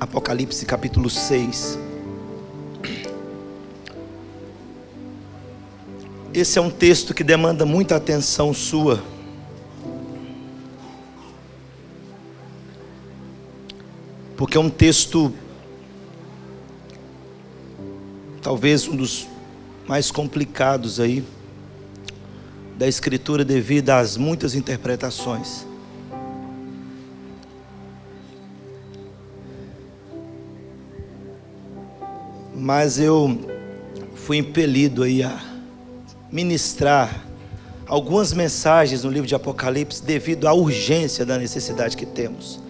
Apocalipse capítulo 6. Esse é um texto que demanda muita atenção sua. Porque é um texto, talvez um dos mais complicados aí da Escritura, devido às muitas interpretações. Mas eu fui impelido aí a ministrar algumas mensagens no livro de Apocalipse devido à urgência da necessidade que temos.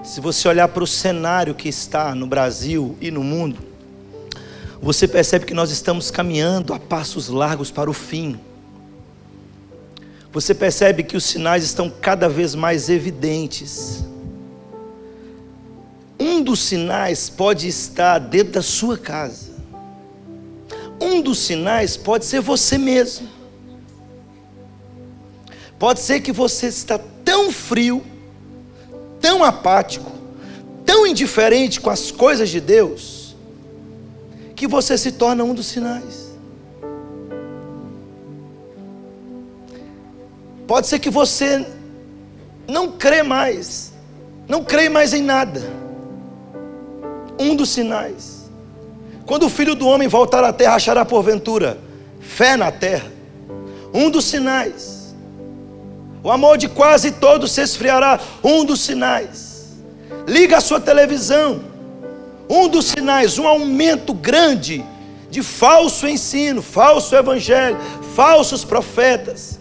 Se você olhar para o cenário que está no Brasil e no mundo, você percebe que nós estamos caminhando a passos largos para o fim. Você percebe que os sinais estão cada vez mais evidentes. Um dos sinais pode estar dentro da sua casa. Um dos sinais pode ser você mesmo. Pode ser que você está tão frio, tão apático, tão indiferente com as coisas de Deus, que você se torna um dos sinais. Pode ser que você não crê mais em nada. Um dos sinais. Quando o Filho do Homem voltar à terra, achará porventura fé na terra. Um dos sinais. O amor de quase todos se esfriará. Um dos sinais. Liga a sua televisão. Um dos sinais. Um aumento grande de falso ensino, falso evangelho, falsos profetas.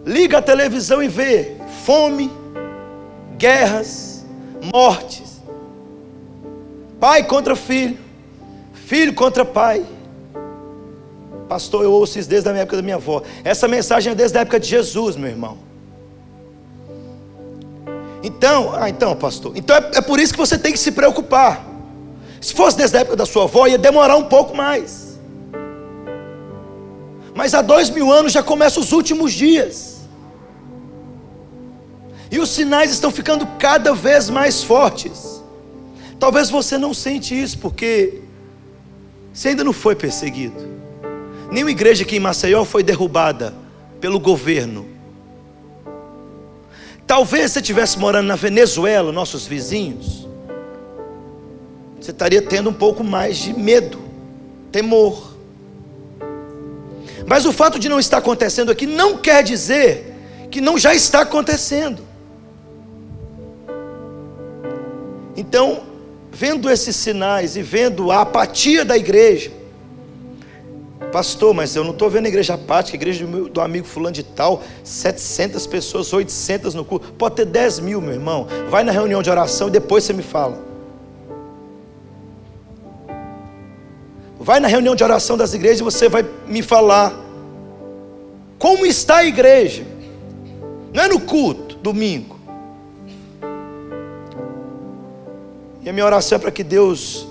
Liga a televisão e vê fome, guerras, mortes, pai contra filho, filho contra pai. Pastor, eu ouço isso desde a época da minha avó. Essa mensagem é desde a época de Jesus, meu irmão. Então, pastor, então é por isso que você tem que se preocupar. Se fosse desde a época da sua avó, ia demorar um pouco mais. Mas há 2000 anos já começam os últimos dias. E os sinais estão ficando cada vez mais fortes. Talvez você não sente isso, porque você ainda não foi perseguido. Nenhuma igreja aqui em Maceió foi derrubada pelo governo. Talvez você estivesse morando na Venezuela, nossos vizinhos, você estaria tendo um pouco mais de medo, temor. Mas o fato de não estar acontecendo aqui não quer dizer que não já está acontecendo. Então, vendo esses sinais e vendo a apatia da igreja, pastor, mas eu não estou vendo a igreja apática, a igreja do amigo fulano de tal, 700 pessoas, 800 no culto, pode ter 10 mil, meu irmão. Vai na reunião de oração e depois você me fala. Vai na reunião de oração das igrejas e você vai me falar como está a igreja. Não é no culto, domingo. E a minha oração é para que Deus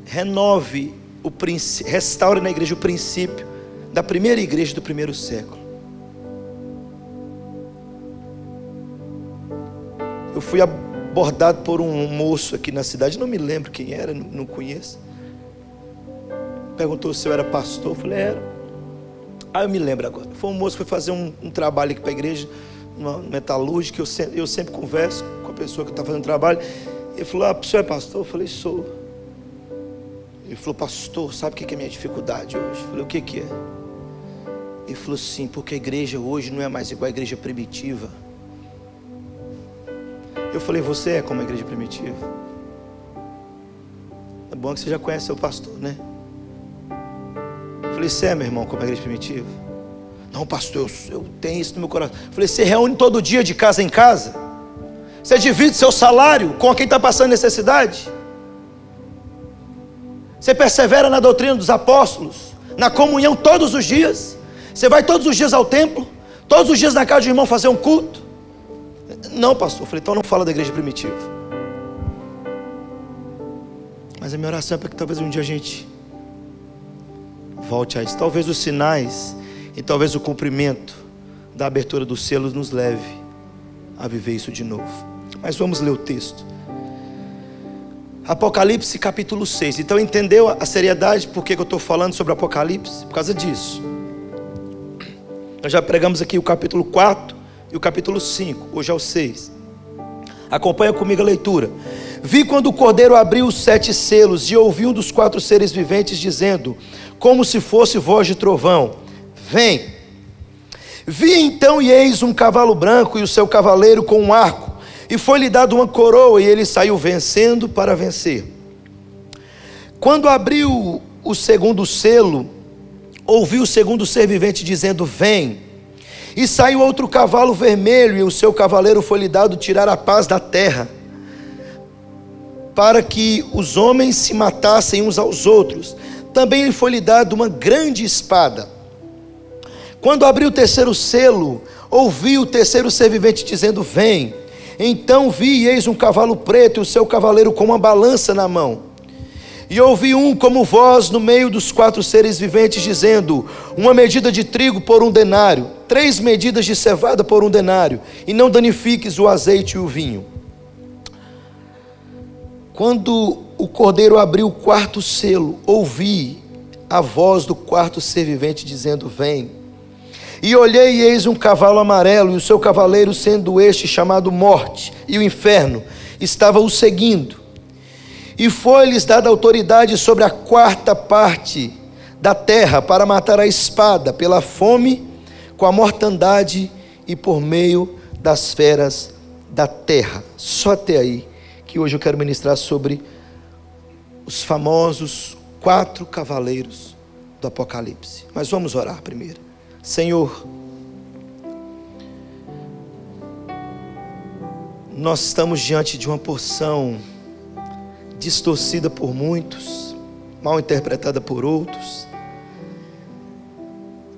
renove restaure na igreja o princípio da primeira igreja do primeiro século. Eu fui abordado por um moço aqui na cidade, não me lembro quem era, não conheço. Perguntou se eu era pastor, eu falei, era. Eu me lembro agora. Foi um moço que foi fazer um trabalho aqui para a igreja, uma metalúrgica, eu sempre converso com a pessoa que está fazendo trabalho. Ele falou, o senhor é pastor? Eu falei, sou. Ele falou, pastor, sabe o que é a minha dificuldade hoje? Eu falei, o que é? Ele falou assim, porque a igreja hoje não é mais igual à igreja primitiva. Eu falei, você é como a igreja primitiva? É bom que você já conhece seu pastor, né? Eu falei, você é, meu irmão, como a igreja primitiva? Não, pastor, eu tenho isso no meu coração. Eu falei, você reúne todo dia de casa em casa? Você divide seu salário com quem está passando necessidade? Você persevera na doutrina dos apóstolos, na comunhão todos os dias? Você vai todos os dias ao templo? Todos os dias na casa de um irmão fazer um culto? Não, pastor. Eu falei, então não fala da igreja primitiva. Mas a minha oração é para que talvez um dia a gente volte a isso. Talvez os sinais e talvez o cumprimento da abertura dos selos nos leve a viver isso de novo. Mas vamos ler o texto. Apocalipse capítulo 6. Então entendeu a seriedade? Por que eu estou falando sobre Apocalipse? Por causa disso. Nós já pregamos aqui o capítulo 4 e o capítulo 5. Hoje é o 6. Acompanha comigo a leitura. Vi quando o Cordeiro abriu os 7 selos, e ouvi um dos 4 seres viventes dizendo, como se fosse voz de trovão, vem. Vi então, e eis um cavalo branco, e o seu cavaleiro com um arco, e foi-lhe dado uma coroa, e ele saiu vencendo para vencer. Quando abriu o segundo selo, ouvi o segundo ser vivente dizendo, vem. E saiu outro cavalo vermelho, e o seu cavaleiro foi-lhe dado tirar a paz da terra, para que os homens se matassem uns aos outros. Também lhe foi-lhe dado uma grande espada. Quando abriu o terceiro selo, ouvi o terceiro ser vivente dizendo, vem. Então vi, e eis um cavalo preto, e o seu cavaleiro com uma balança na mão. E ouvi um como voz no meio dos 4 seres viventes dizendo, uma medida de trigo por 1 denário, 3 medidas de cevada por 1 denário, e não danifiques o azeite e o vinho. Quando o Cordeiro abriu o 4º selo, ouvi a voz do 4º ser vivente dizendo, vem. E olhei, e eis um cavalo amarelo, e o seu cavaleiro, sendo este chamado Morte, e o Inferno, estava o seguindo. E foi-lhes dada autoridade sobre a 4ª parte da terra, para matar a espada, pela fome, com a mortandade, e por meio das feras da terra. Só até aí, que hoje eu quero ministrar sobre os famosos 4 cavaleiros do Apocalipse. Mas vamos orar primeiro. Senhor, nós estamos diante de uma porção distorcida por muitos, mal interpretada por outros,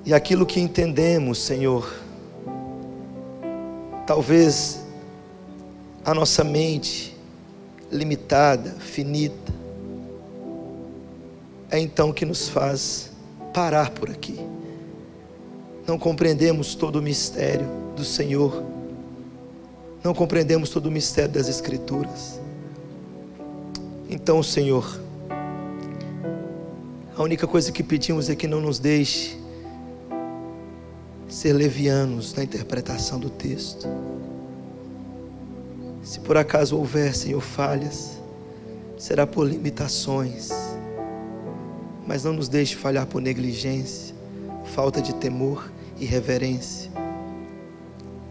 e aquilo que entendemos, Senhor, talvez a nossa mente limitada, finita, é então que nos faz parar por aqui. Não compreendemos todo o mistério do Senhor, não compreendemos todo o mistério das Escrituras. Então, Senhor, a única coisa que pedimos é que não nos deixe ser levianos na interpretação do texto. Se por acaso houver, Senhor, falhas, será por limitações, mas não nos deixe falhar por negligência, falta de temor e reverência.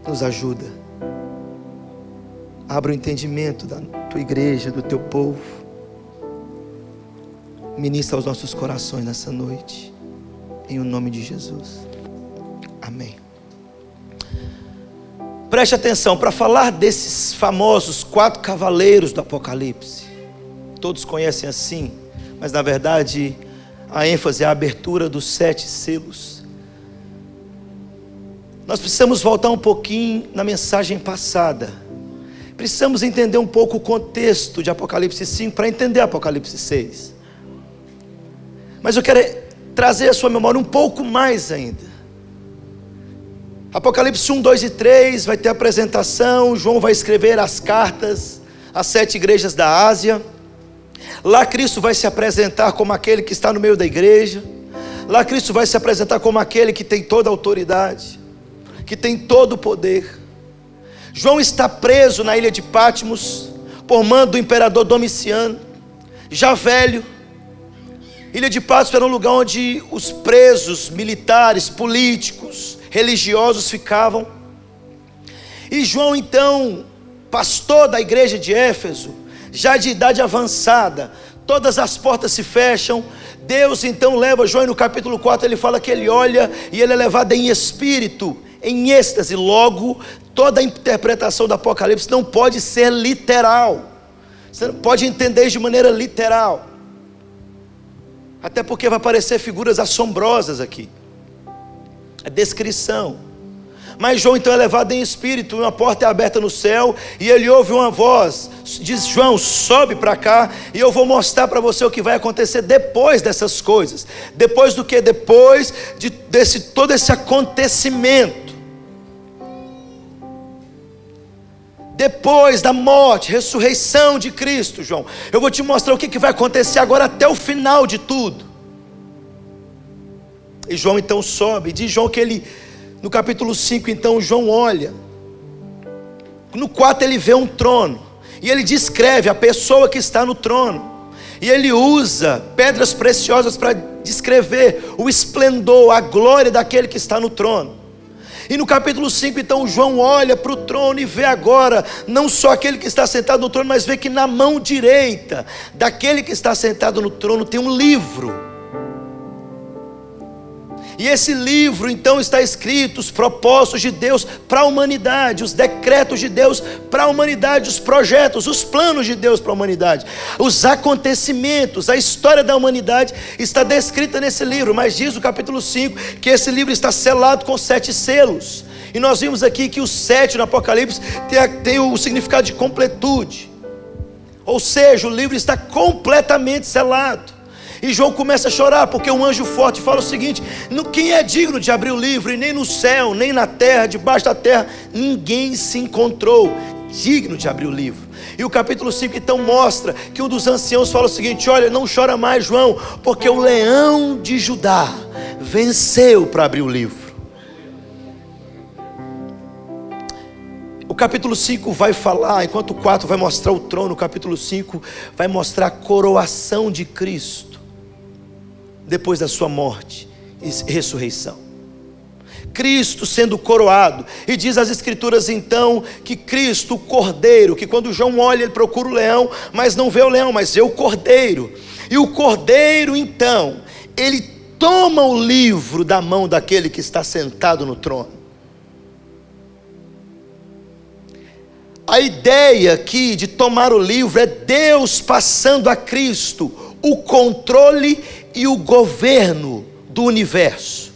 Nos ajuda. Abra o entendimento da tua igreja, do teu povo. Ministra aos nossos corações nessa noite, em o nome de Jesus. Amém. Preste atenção, para falar desses famosos 4 cavaleiros do Apocalipse, todos conhecem assim, mas na verdade a ênfase é a abertura dos 7 selos. Nós precisamos voltar um pouquinho na mensagem passada. Precisamos entender um pouco o contexto de Apocalipse 5 para entender Apocalipse 6. Mas eu quero trazer a sua memória um pouco mais ainda. Apocalipse 1, 2 e 3 vai ter a apresentação. João vai escrever as cartas às 7 igrejas da Ásia. Lá Cristo vai se apresentar como aquele que está no meio da igreja. Lá Cristo vai se apresentar como aquele que tem toda a autoridade, que tem todo o poder. João está preso na ilha de Patmos por mando do imperador Domiciano, já velho. Ilha de Patmos era um lugar onde os presos militares, políticos, religiosos ficavam. E João então, pastor da igreja de Éfeso, já de idade avançada, todas as portas se fecham. Deus então leva João, e no capítulo 4 ele fala que ele olha e ele é levado em espírito, em êxtase. Logo, toda a interpretação do Apocalipse não pode ser literal. Você não pode entender de maneira literal, até porque vai aparecer figuras assombrosas aqui, a descrição. Mas João então é levado em espírito, uma porta é aberta no céu, e ele ouve uma voz, diz: João, sobe para cá, e eu vou mostrar para você o que vai acontecer depois dessas coisas. Depois do que? Depois de todo esse acontecimento. depois da morte, ressurreição de Cristo, João, eu vou te mostrar o que vai acontecer agora até o final de tudo. E João então sobe, diz João que ele, no capítulo 5, então João olha, no 4 ele vê um trono, e ele descreve a pessoa que está no trono, e ele usa pedras preciosas para descrever o esplendor, a glória daquele que está no trono. E no capítulo 5 então João olha para o trono e vê agora, não só aquele que está sentado no trono, mas vê que na mão direita daquele que está sentado no trono tem um livro. E esse livro então está escrito os propósitos de Deus para a humanidade, os decretos de Deus para a humanidade, os projetos, os planos de Deus para a humanidade, os acontecimentos, a história da humanidade está descrita nesse livro. Mas diz o capítulo 5 que esse livro está selado com 7 selos. E nós vimos aqui que o 7 no Apocalipse tem o significado de completude, ou seja, o livro está completamente selado. E João começa a chorar, porque um anjo forte fala o seguinte: quem é digno de abrir o livro? E nem no céu, nem na terra, debaixo da terra, ninguém se encontrou digno de abrir o livro. E o capítulo 5 então mostra que um dos anciãos fala o seguinte: olha, não chora mais, João, porque o leão de Judá venceu para abrir o livro. O capítulo 5 vai falar, enquanto o 4 vai mostrar o trono, o capítulo 5 vai mostrar a coroação de Cristo depois da sua morte e ressurreição. Cristo sendo coroado, e diz as escrituras então que Cristo, o cordeiro, que quando João olha ele procura o leão, mas não vê o leão, mas vê o cordeiro. E o cordeiro então, ele toma o livro da mão daquele que está sentado no trono. A ideia aqui de tomar o livro é Deus passando a Cristo o controle e o governo do universo.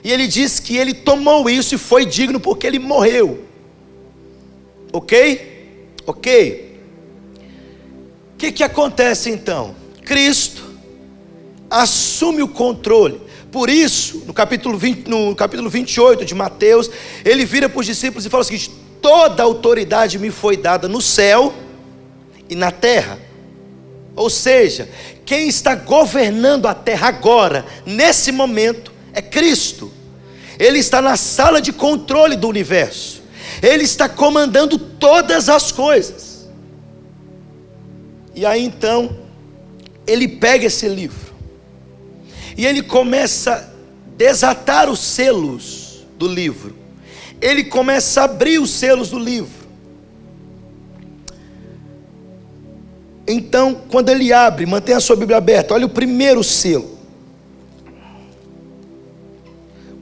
E ele diz que ele tomou isso e foi digno porque ele morreu. Ok? Ok. O que acontece então? Cristo assume o controle. Por isso, no capítulo 28 de Mateus, ele vira para os discípulos e fala o seguinte: toda autoridade me foi dada no céu e na terra. Ou seja, quem está governando a terra agora, nesse momento, é Cristo. Ele está na sala de controle do universo. Ele está comandando todas as coisas. E aí então, ele pega esse livro e ele começa a desatar os selos do livro. Ele começa a abrir os selos do livro. Então, quando ele abre, mantenha a sua Bíblia aberta, olha o primeiro selo.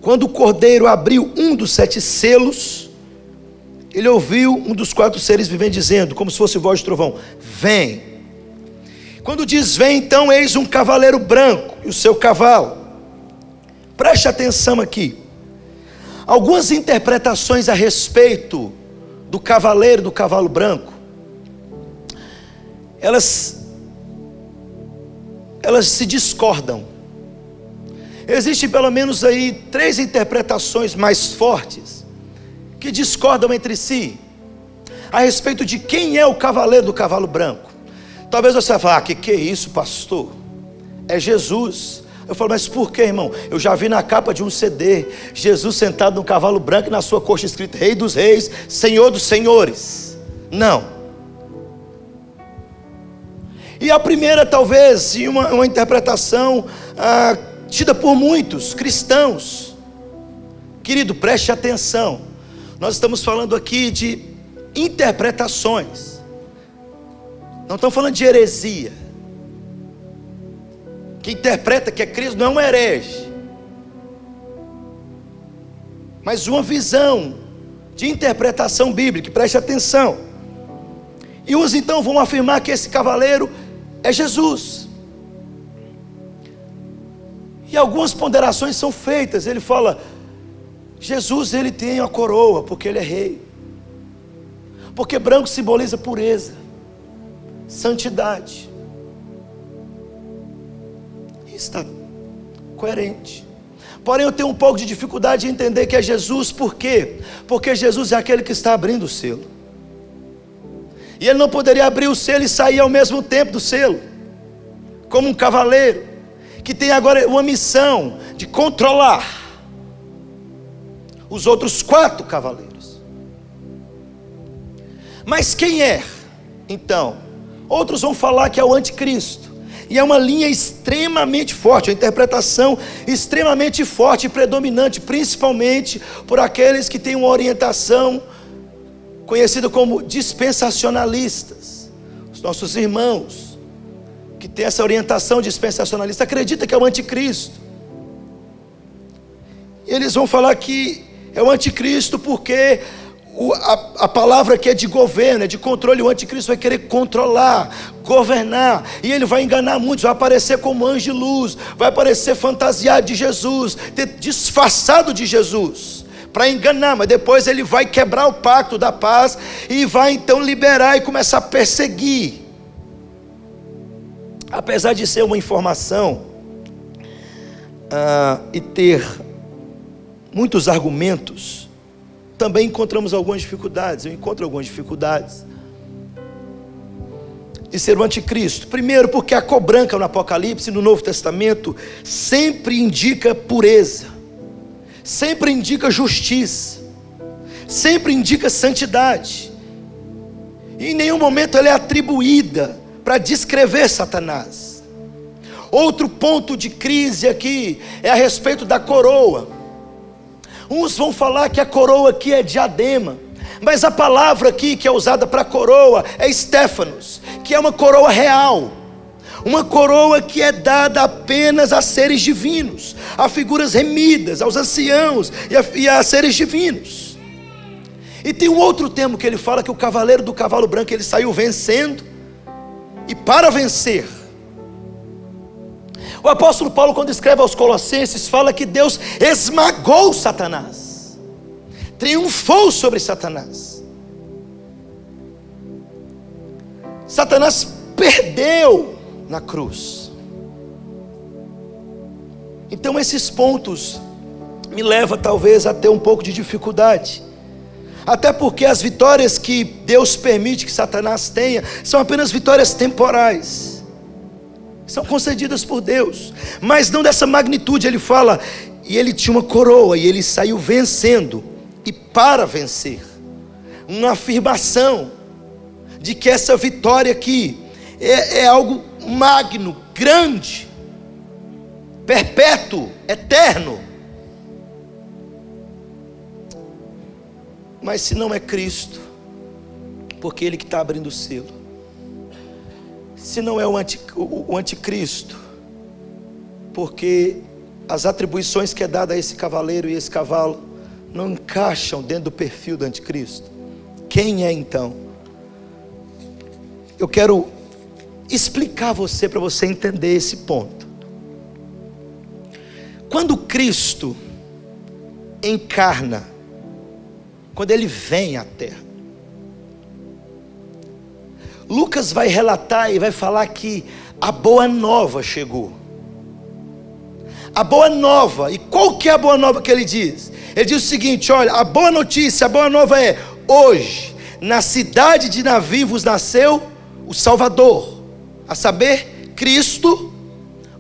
Quando o cordeiro abriu um dos 7 selos, ele ouviu um dos 4 seres viventes dizendo, como se fosse voz de trovão: vem. Quando diz vem, então, eis um cavaleiro branco e o seu cavalo. Preste atenção aqui. Algumas interpretações a respeito do cavaleiro do cavalo branco, elas se discordam. Existem pelo menos aí 3 interpretações mais fortes que discordam entre si a respeito de quem é o cavaleiro do cavalo branco. Talvez você vai falar: que é isso, pastor? É Jesus. Eu falo: mas por que, irmão? Eu já vi na capa de um CD Jesus sentado no cavalo branco e na sua coxa escrito Rei dos Reis, Senhor dos Senhores. Não. E a primeira, talvez, e uma interpretação tida por muitos cristãos. Querido, preste atenção. Nós estamos falando aqui de interpretações. Não estamos falando de heresia. Quem interpreta que é Cristo não é um herege, mas uma visão de interpretação bíblica. Preste atenção. E uns então vão afirmar que esse cavaleiro é Jesus. E algumas ponderações são feitas. Ele fala: Jesus, ele tem a coroa porque ele é rei, porque branco simboliza pureza, santidade. Está coerente. Porém eu tenho um pouco de dificuldade em entender que é Jesus. Por quê? Porque Jesus é aquele que está abrindo o selo. E ele não poderia abrir o selo e sair ao mesmo tempo do selo, como um cavaleiro, que tem agora uma missão de controlar os outros 4 cavaleiros. Mas quem é, então? Outros vão falar que é o anticristo, e é uma linha extremamente forte, uma interpretação extremamente forte e predominante, principalmente por aqueles que têm uma orientação conhecida como dispensacionalistas. Os nossos irmãos que têm essa orientação dispensacionalista acreditam que é o anticristo, e eles vão falar que é o anticristo porque a palavra que é de governo, é de controle. O anticristo vai querer controlar, governar, e ele vai enganar muitos, vai aparecer como anjo de luz, vai aparecer fantasiado de Jesus, disfarçado de Jesus, para enganar, mas depois ele vai quebrar o pacto da paz, e vai então liberar e começar a perseguir. Apesar de ser uma informação e ter muitos argumentos, também encontramos algumas dificuldades. Eu encontro algumas dificuldades de ser o anticristo. Primeiro, porque a cor branca no Apocalipse, no Novo Testamento, sempre indica pureza, sempre indica justiça, sempre indica santidade, e em nenhum momento ela é atribuída para descrever Satanás. Outro ponto de crise aqui é a respeito da coroa. Uns vão falar que a coroa aqui é diadema, mas a palavra aqui que é usada para coroa é Stéphanos, que é uma coroa real, uma coroa que é dada apenas a seres divinos, a figuras remidas, aos anciãos e a seres divinos. E tem um outro termo que ele fala, que o cavaleiro do cavalo branco, ele saiu vencendo, e para vencer. O apóstolo Paulo, quando escreve aos Colossenses, fala que Deus esmagou Satanás, triunfou sobre Satanás. Satanás perdeu na cruz. Então esses pontos me levam talvez a ter um pouco de dificuldade, até porque as vitórias que Deus permite que Satanás tenha são apenas vitórias temporais, são concedidas por Deus, mas não dessa magnitude. Ele fala, e ele tinha uma coroa, e ele saiu vencendo, e para vencer, uma afirmação de que essa vitória aqui é algo magno, grande, perpétuo, eterno. Mas se não é Cristo, porque Ele que está abrindo o selo, se não é o anticristo, porque as atribuições que é dada a esse cavaleiro e esse cavalo não encaixam dentro do perfil do anticristo, quem é então? Eu quero explicar a você, para você entender esse ponto. Quando Cristo encarna, quando Ele vem à terra, Lucas vai relatar e vai falar que a boa nova chegou. A boa nova, e qual que é a boa nova que ele diz? Ele diz o seguinte, olha, a boa notícia, a boa nova é: hoje, na cidade de Davi vos nasceu o Salvador, a saber, Cristo,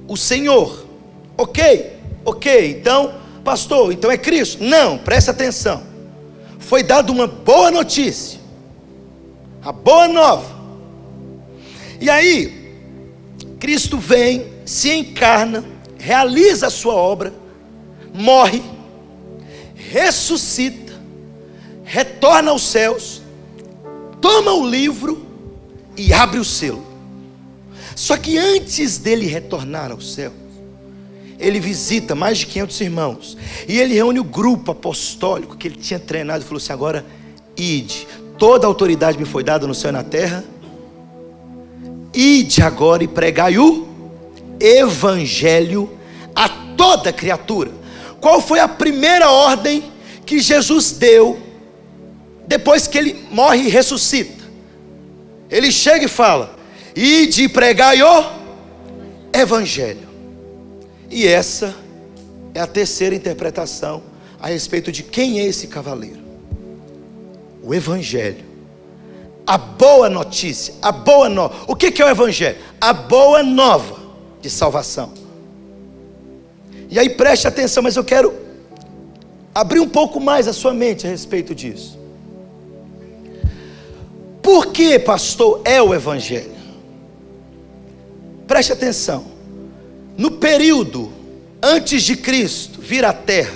o Senhor. Ok, então, pastor, então é Cristo? Não, presta atenção, foi dada uma boa notícia, a boa nova. E aí, Cristo vem, se encarna, realiza a sua obra, morre, ressuscita, retorna aos céus, toma o livro e abre o selo. Só que antes dele retornar ao céu, ele visita mais de 500 irmãos, e ele reúne o grupo apostólico que ele tinha treinado, e falou assim: agora ide, toda a autoridade me foi dada no céu e na terra, ide agora e pregai o evangelho a toda criatura. Qual foi a primeira ordem que Jesus deu depois que ele morre e ressuscita? Ele chega e fala: ide e pregai o evangelho. E essa é a terceira interpretação a respeito de quem é esse cavaleiro. O evangelho A boa notícia, a boa nova. O que é o Evangelho? A boa nova de salvação. E aí preste atenção, mas eu quero abrir um pouco mais a sua mente a respeito disso. Por que, pastor, é o Evangelho? Preste atenção. No período antes de Cristo vir à Terra,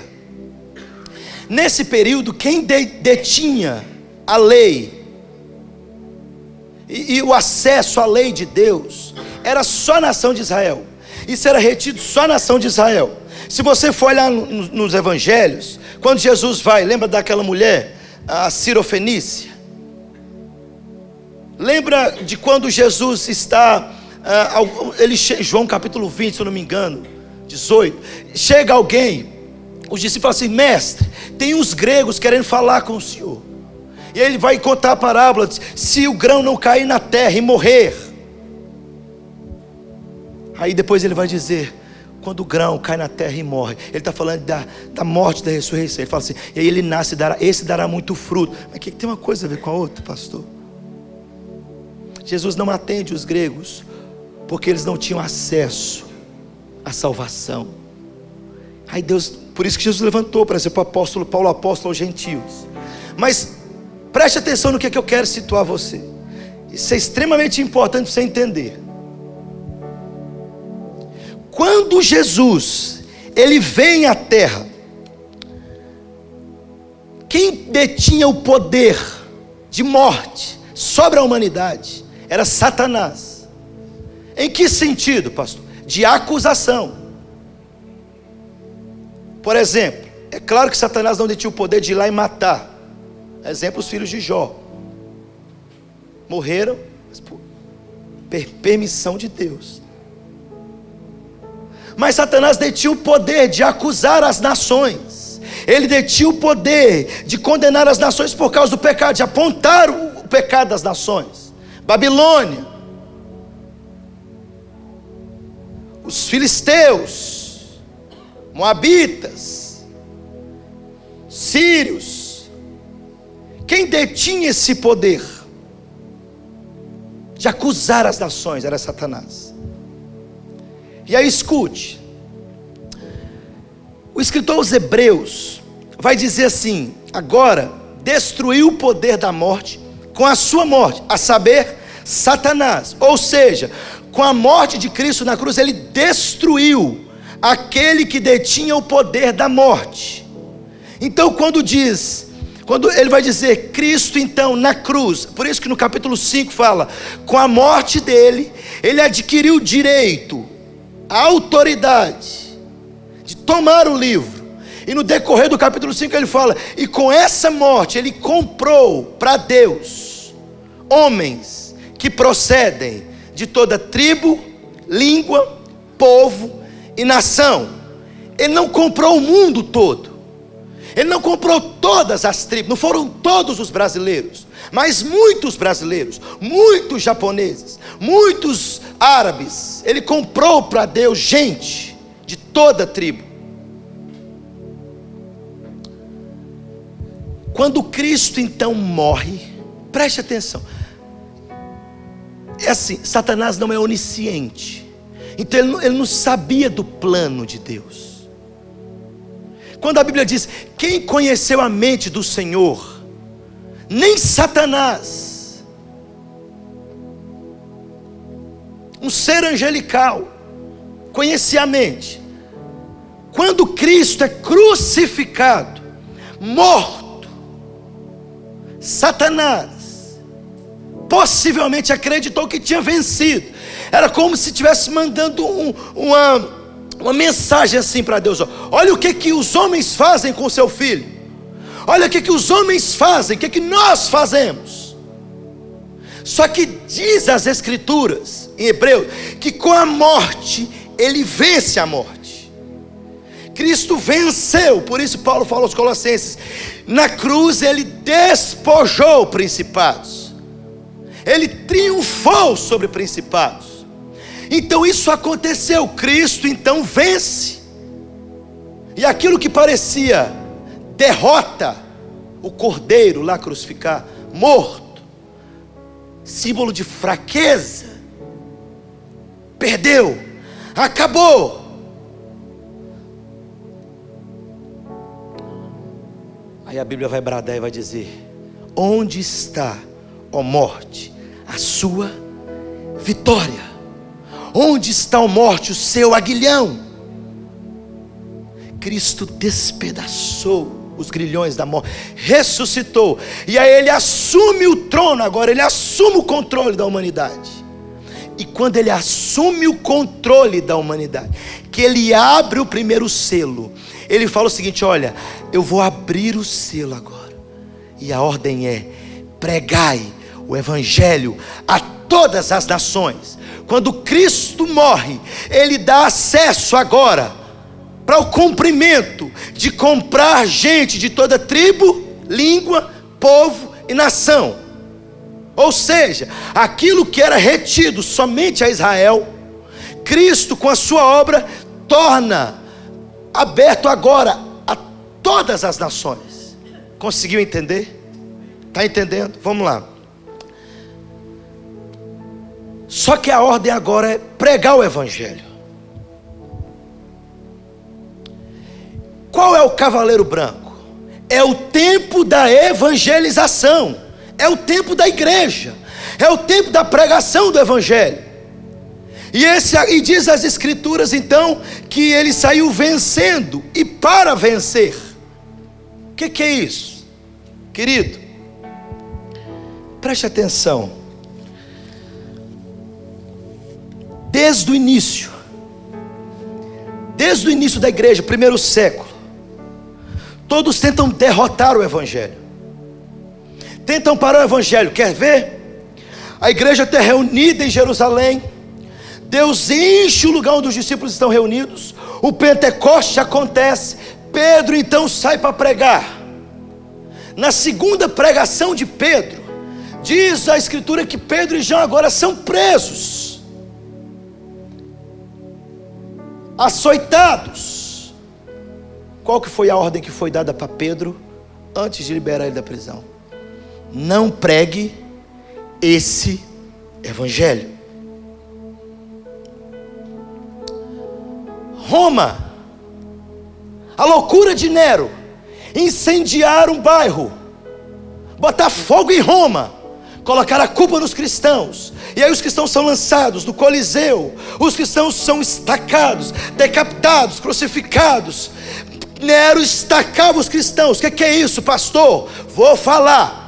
nesse período, quem detinha a lei e o acesso à lei de Deus era só a nação de Israel. Isso era retido só à nação de Israel. Se você for olhar nos evangelhos, quando Jesus vai, lembra daquela mulher, a Sirofenícia? Lembra de quando Jesus está, João capítulo 20, se eu não me engano, 18, chega alguém, os discípulos falam assim: mestre, tem uns gregos querendo falar com o Senhor. E ele vai contar a parábola, diz, se o grão não cair na terra e morrer. Aí depois ele vai dizer, quando o grão cai na terra e morre, ele está falando da morte, da ressurreição. Ele fala assim, e aí ele nasce, esse dará muito fruto. Mas que tem uma coisa a ver com a outra, pastor? Jesus não atende os gregos, porque eles não tinham acesso à salvação. Aí Deus, por isso que Jesus levantou para ser o apóstolo Paulo, apóstolo aos gentios. Mas preste atenção no que eu quero situar você. Isso é extremamente importante para você entender. Quando Jesus, ele vem à terra, quem detinha o poder de morte sobre a humanidade era Satanás. Em que sentido, pastor? De acusação. Por exemplo, é claro que Satanás não detinha o poder de ir lá e matar. Exemplo, os filhos de Jó morreram por permissão de Deus. Mas Satanás detinha o poder de acusar as nações. Ele detinha o poder de condenar as nações por causa do pecado, de apontar o pecado das nações. Babilônia, os filisteus, moabitas, sírios. Quem detinha esse poder de acusar as nações era Satanás. E aí escute, o escritor aos Hebreus vai dizer assim: agora destruiu o poder da morte com a sua morte, a saber, Satanás. Ou seja, com a morte de Cristo na cruz, ele destruiu aquele que detinha o poder da morte. Então quando ele vai dizer Cristo então na cruz, por isso que no capítulo 5 fala, com a morte dele, ele adquiriu o direito, a autoridade de tomar o livro. E no decorrer do capítulo 5 ele fala, e com essa morte ele comprou para Deus homens que procedem de toda tribo, língua, povo e nação. Ele não comprou o mundo todo, ele não comprou todas as tribos, não foram todos os brasileiros, mas muitos brasileiros, muitos japoneses, muitos árabes. Ele comprou para Deus gente de toda a tribo. Quando Cristo então morre, preste atenção, é assim, Satanás não é onisciente, então ele não sabia do plano de Deus. Quando a Bíblia diz, quem conheceu a mente do Senhor? Nem Satanás, um ser angelical, conhecia a mente. Quando Cristo é crucificado, morto, Satanás possivelmente acreditou que tinha vencido. Era como se estivesse mandando uma mensagem assim para Deus: olha o que os homens fazem com o seu filho, olha o que os homens fazem, o que nós fazemos. Só que diz as escrituras em Hebreus que com a morte ele vence a morte. Cristo venceu, por isso Paulo fala aos Colossenses, na cruz ele despojou principados, ele triunfou sobre principados. Então isso aconteceu, Cristo então vence, e aquilo que parecia derrota, o cordeiro lá crucificado, morto, símbolo de fraqueza. Perdeu, acabou. Aí a Bíblia vai bradar e vai dizer: onde está, ó morte, a sua vitória? Onde está, ó morte, o seu aguilhão? Cristo despedaçou os grilhões da morte, ressuscitou, e aí ele assume o trono agora, ele assume o controle da humanidade. E quando ele assume o controle da humanidade, que ele abre o primeiro selo, ele fala o seguinte: olha, eu vou abrir o selo agora, e a ordem é: pregai o evangelho a todas as nações. Quando Cristo morre, ele dá acesso agora para o cumprimento de comprar gente de toda tribo, língua, povo e nação. Ou seja, aquilo que era retido somente a Israel, Cristo com a sua obra torna aberto agora a todas as nações. Conseguiu entender? Está entendendo? Vamos lá. Só que a ordem agora é pregar o evangelho. Qual é o cavaleiro branco? É o tempo da evangelização. É o tempo da igreja, é o tempo da pregação do evangelho. E diz as escrituras então que ele saiu vencendo e para vencer. O que é isso? Querido, preste atenção. Desde o início da igreja, primeiro século, todos tentam derrotar o evangelho. Tentam parar o evangelho. Quer ver? A igreja está reunida em Jerusalém. Deus enche o lugar onde os discípulos estão reunidos. O Pentecoste acontece. Pedro então sai para pregar. Na segunda pregação de Pedro, diz a escritura que Pedro e João agora são presos, açoitados. Qual que foi a ordem que foi dada para Pedro antes de liberar ele da prisão? Não pregue esse evangelho. Roma, a loucura de Nero, incendiar um bairro, botar fogo em Roma, colocar a culpa nos cristãos, e aí os cristãos são lançados no Coliseu, os cristãos são estacados, decapitados, crucificados. Nero estacava os cristãos. O que é isso, pastor? Vou falar.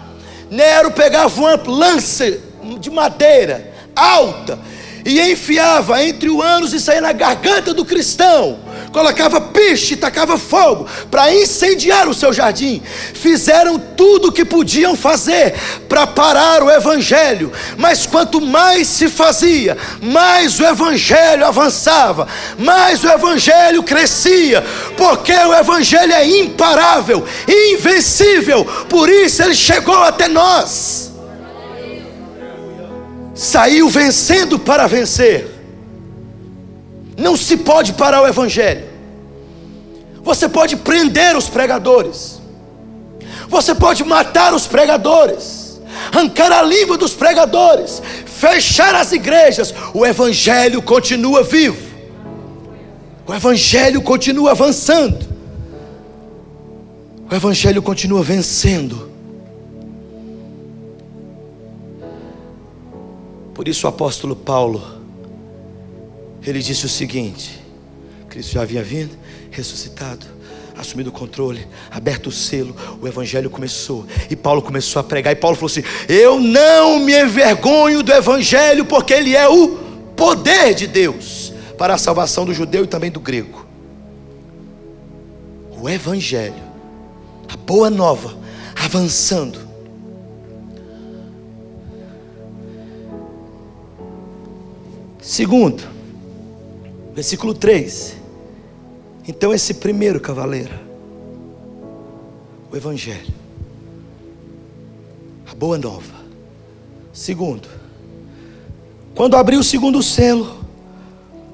Nero pegava uma lança de madeira alta e enfiava entre o ânus e saía na garganta do cristão, colocava piche e tacava fogo para incendiar o seu jardim. Fizeram tudo o que podiam fazer para parar o evangelho, mas quanto mais se fazia, mais o evangelho avançava, mais o evangelho crescia, porque o evangelho é imparável, invencível. Por isso ele chegou até nós. Saiu vencendo para vencer. Não se pode parar o evangelho. Você pode prender os pregadores, você pode matar os pregadores, arrancar a língua dos pregadores, fechar as igrejas. O evangelho continua vivo, o evangelho continua avançando, o evangelho continua vencendo. Por isso o apóstolo Paulo, ele disse o seguinte: Cristo já havia vindo, ressuscitado, assumido o controle, aberto o selo, o evangelho começou, e Paulo começou a pregar. E Paulo falou assim: eu não me envergonho do evangelho, porque ele é o poder de Deus para a salvação do judeu e também do grego. O evangelho, a boa nova, avançando. Segundo, versículo 3. Então esse primeiro cavaleiro, o evangelho, a boa nova. Segundo, quando abriu o segundo selo,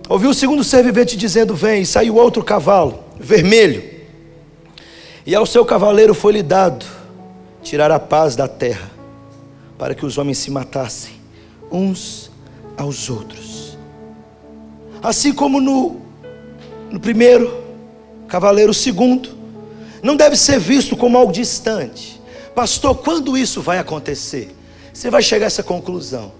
ouviu o segundo ser vivente dizendo: vem. E saiu outro cavalo vermelho, e ao seu cavaleiro foi-lhe dado tirar a paz da terra. para que os homens se matassem uns aos outros. Assim como no primeiro cavaleiro, o segundo não deve ser visto como algo distante. Pastor, quando isso vai acontecer? Você vai chegar a essa conclusão,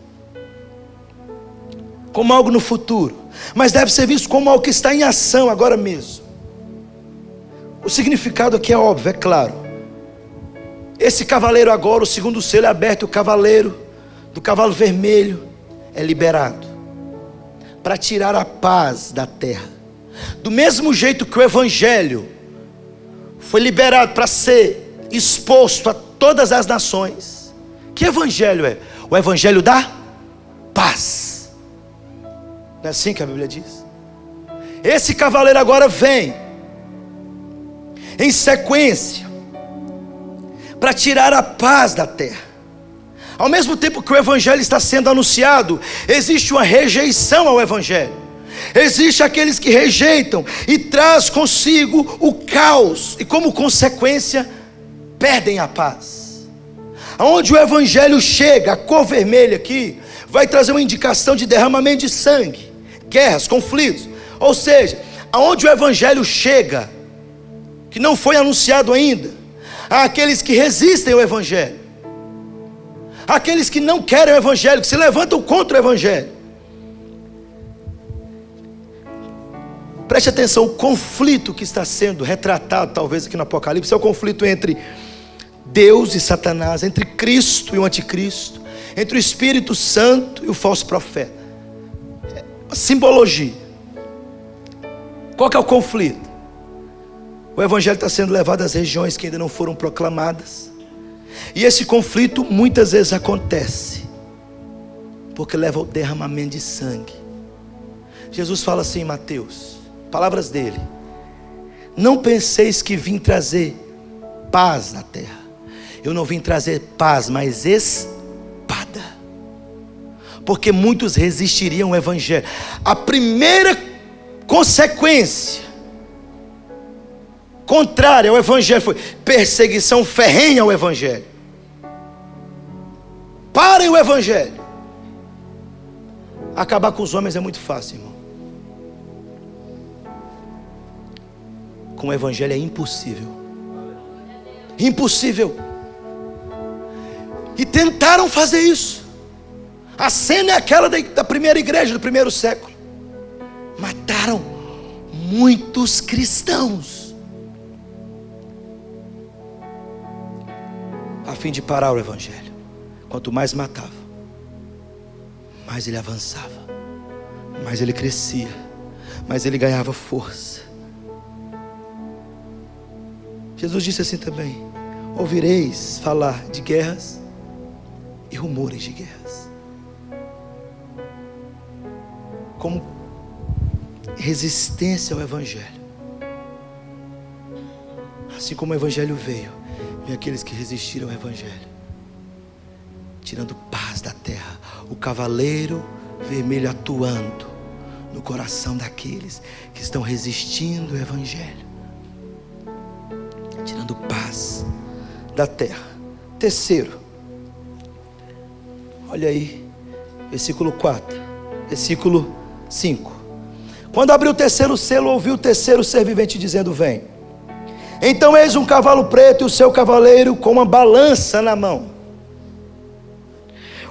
como algo no futuro, mas deve ser visto como algo que está em ação agora mesmo. O significado aqui é óbvio, é claro. Esse cavaleiro agora, o segundo selo é aberto, o cavaleiro do cavalo vermelho é liberado para tirar a paz da terra. Do mesmo jeito que o evangelho foi liberado para ser exposto a todas as nações. Que evangelho é? O evangelho da paz. Não é assim que a Bíblia diz? Esse cavaleiro agora vem em sequência para tirar a paz da terra. Ao mesmo tempo que o evangelho está sendo anunciado, existe uma rejeição ao evangelho. Existe aqueles que rejeitam e traz consigo o caos, e como consequência perdem a paz. Aonde o evangelho chega, a cor vermelha aqui vai trazer uma indicação de derramamento de sangue, guerras, conflitos. Ou seja, aonde o evangelho chega, que não foi anunciado ainda, há aqueles que resistem ao evangelho, aqueles que não querem o evangelho, que se levantam contra o evangelho. Preste atenção, o conflito que está sendo retratado talvez aqui no Apocalipse é o conflito entre Deus e Satanás, entre Cristo e o anticristo, entre o Espírito Santo e o falso profeta. É uma simbologia. Qual que é o conflito? O evangelho está sendo levado às regiões que ainda não foram proclamadas, e esse conflito muitas vezes acontece porque leva ao derramamento de sangue. Jesus fala assim em Mateus, palavras dele: não penseis que vim trazer paz na terra. Eu não vim trazer paz, mas espada, porque muitos resistiriam ao evangelho. A primeira consequência contrária ao evangelho foi perseguição ferrenha ao evangelho. Parem o evangelho. Acabar com os homens é muito fácil, irmão. Com o evangelho é impossível. Impossível. E tentaram fazer isso. A cena é aquela da primeira igreja, do primeiro século. Mataram muitos cristãos a fim de parar o evangelho. Quanto mais matava, mais ele avançava, mais ele crescia, mais ele ganhava força. Jesus disse assim também: ouvireis falar de guerras e rumores de guerras. Como resistência ao evangelho. Assim como o evangelho veio, vem aqueles que resistiram ao evangelho, tirando paz da terra. O cavaleiro vermelho atuando no coração daqueles que estão resistindo ao evangelho, tirando paz da terra. Terceiro, olha aí, versículo 4, versículo 5. Quando abriu o terceiro selo, ouviu o terceiro ser vivente dizendo: vem. Então eis um cavalo preto e o seu cavaleiro com uma balança na mão.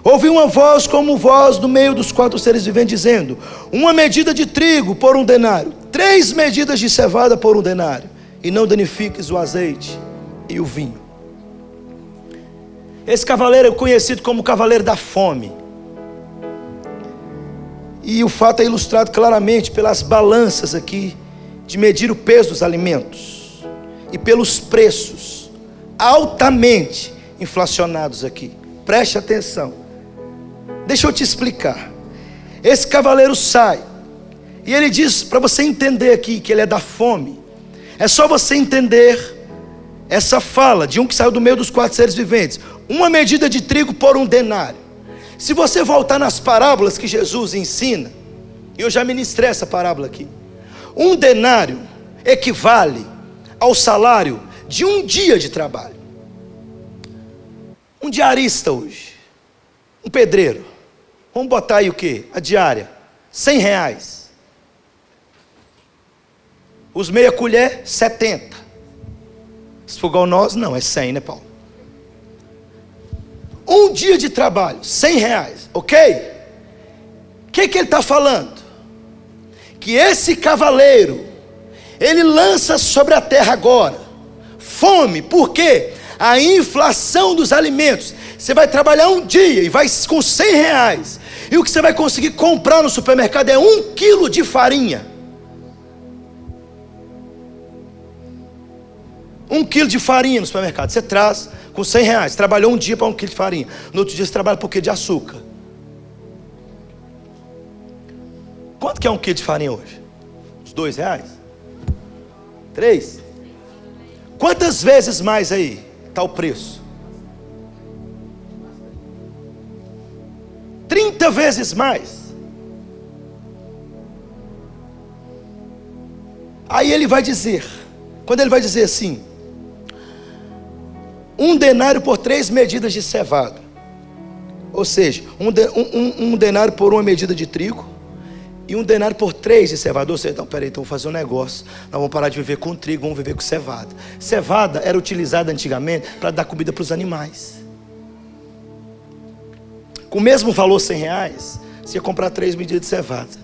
Ouvi uma voz como voz do meio dos quatro seres viventes dizendo: uma medida de trigo por 1 denário, 3 medidas de cevada por 1 denário, e não danifiques o azeite e o vinho. Esse cavaleiro é conhecido como o cavaleiro da fome. E o fato é ilustrado claramente pelas balanças aqui, de medir o peso dos alimentos, e pelos preços altamente inflacionados aqui. Preste atenção. Deixa eu te explicar. Esse cavaleiro sai, e ele diz para você entender aqui que ele é da fome. É só você entender essa fala de um que saiu do meio dos 4 seres viventes. Uma medida de trigo por 1 denário. Se você voltar nas parábolas que Jesus ensina, e eu já ministrei essa parábola aqui, 1 denário equivale ao salário de um dia de trabalho. Um diarista hoje, Um pedreiro, vamos botar aí o quê? A diária, R$100. Os meia colher, 70. Se for igual nós, não, é 100, né, Paulo? Um dia de trabalho, R$100, ok? O que ele está falando? Que esse cavaleiro, ele lança sobre a terra agora fome, por quê? A inflação dos alimentos. Você vai trabalhar um dia e vai com R$100, e o que você vai conseguir comprar no supermercado é 1 quilo de farinha. 1 quilo de farinha no supermercado, você traz com R$100, trabalhou um dia para 1 quilo de farinha, no outro dia você trabalha por quê? De açúcar. Quanto que é 1 quilo de farinha hoje? Uns R$2? 3? Quantas vezes mais aí está o preço? 30 vezes mais. Aí ele vai dizer, quando ele vai dizer assim, 1 denário por 3 medidas de cevada, ou seja, um denário por 1 medida de trigo, e 1 denário por 3 de cevada. Ou seja, então, peraí, então vamos fazer um negócio, nós vamos parar de viver com trigo, vamos viver com cevada. Cevada era utilizada antigamente para dar comida para os animais. Com o mesmo valor, R$100, você ia comprar 3 medidas de cevada.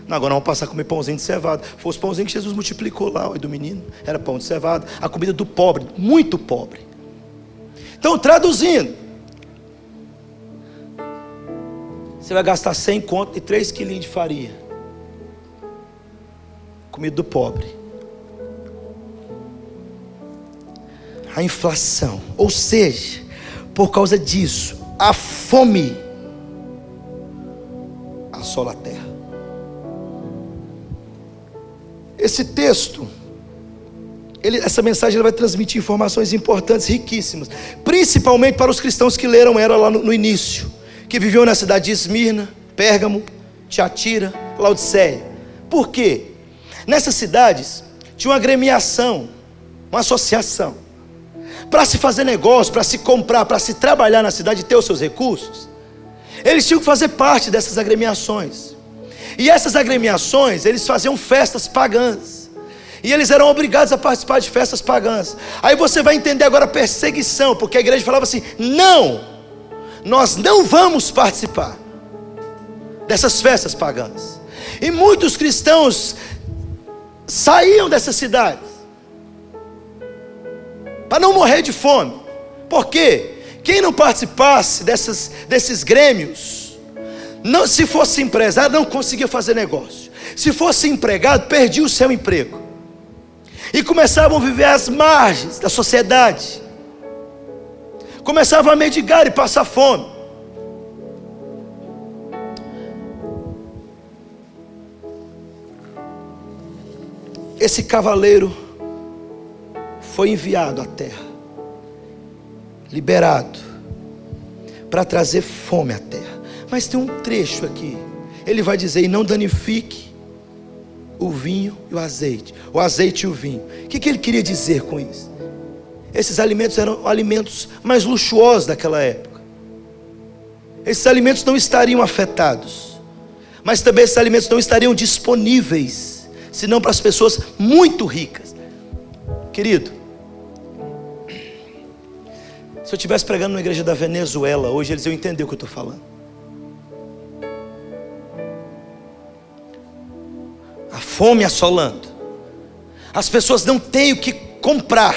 Não, agora vamos passar a comer pãozinho de cevada. Foi os pãozinhos que Jesus multiplicou lá, do menino, era pão de cevada, a comida do pobre, muito pobre. Então, traduzindo, você vai gastar 100 conto e 3 quilinhos de farinha. Comida do pobre. A inflação, ou seja, por causa disso, a fome assola a terra. Esse texto, essa mensagem vai transmitir informações importantes, riquíssimas, principalmente para os cristãos que leram ela lá no início, que viviam na cidade de Esmirna, Pérgamo, Tiatira, Laodiceia. Por quê? Nessas cidades tinha uma agremiação, uma associação. Para se fazer negócio, para se comprar, para se trabalhar na cidade e ter os seus recursos, eles tinham que fazer parte dessas agremiações. E essas agremiações, eles faziam festas pagãs. E eles eram obrigados a participar de festas pagãs. Aí você vai entender agora a perseguição, porque a igreja falava assim: não, nós não vamos participar dessas festas pagãs. E muitos cristãos saíam dessas cidades para não morrer de fome. Por quê? Quem não participasse desses grêmios, não, se fosse empresário, não conseguia fazer negócio. Se fosse empregado, perdia o seu emprego. E começavam a viver às margens da sociedade. Começavam a mendigar e passar fome. Esse cavaleiro foi enviado à terra, liberado, para trazer fome à terra. Mas tem um trecho aqui, ele vai dizer: e não danifique o vinho e o azeite e o vinho. O que ele queria dizer com isso? Esses alimentos eram alimentos mais luxuosos daquela época. Esses alimentos não estariam afetados, mas também esses alimentos não estariam disponíveis, senão para as pessoas muito ricas. Querido, se eu estivesse pregando numa igreja da Venezuela hoje, eles iam entender o que eu estou falando. A fome assolando, as pessoas não têm o que comprar,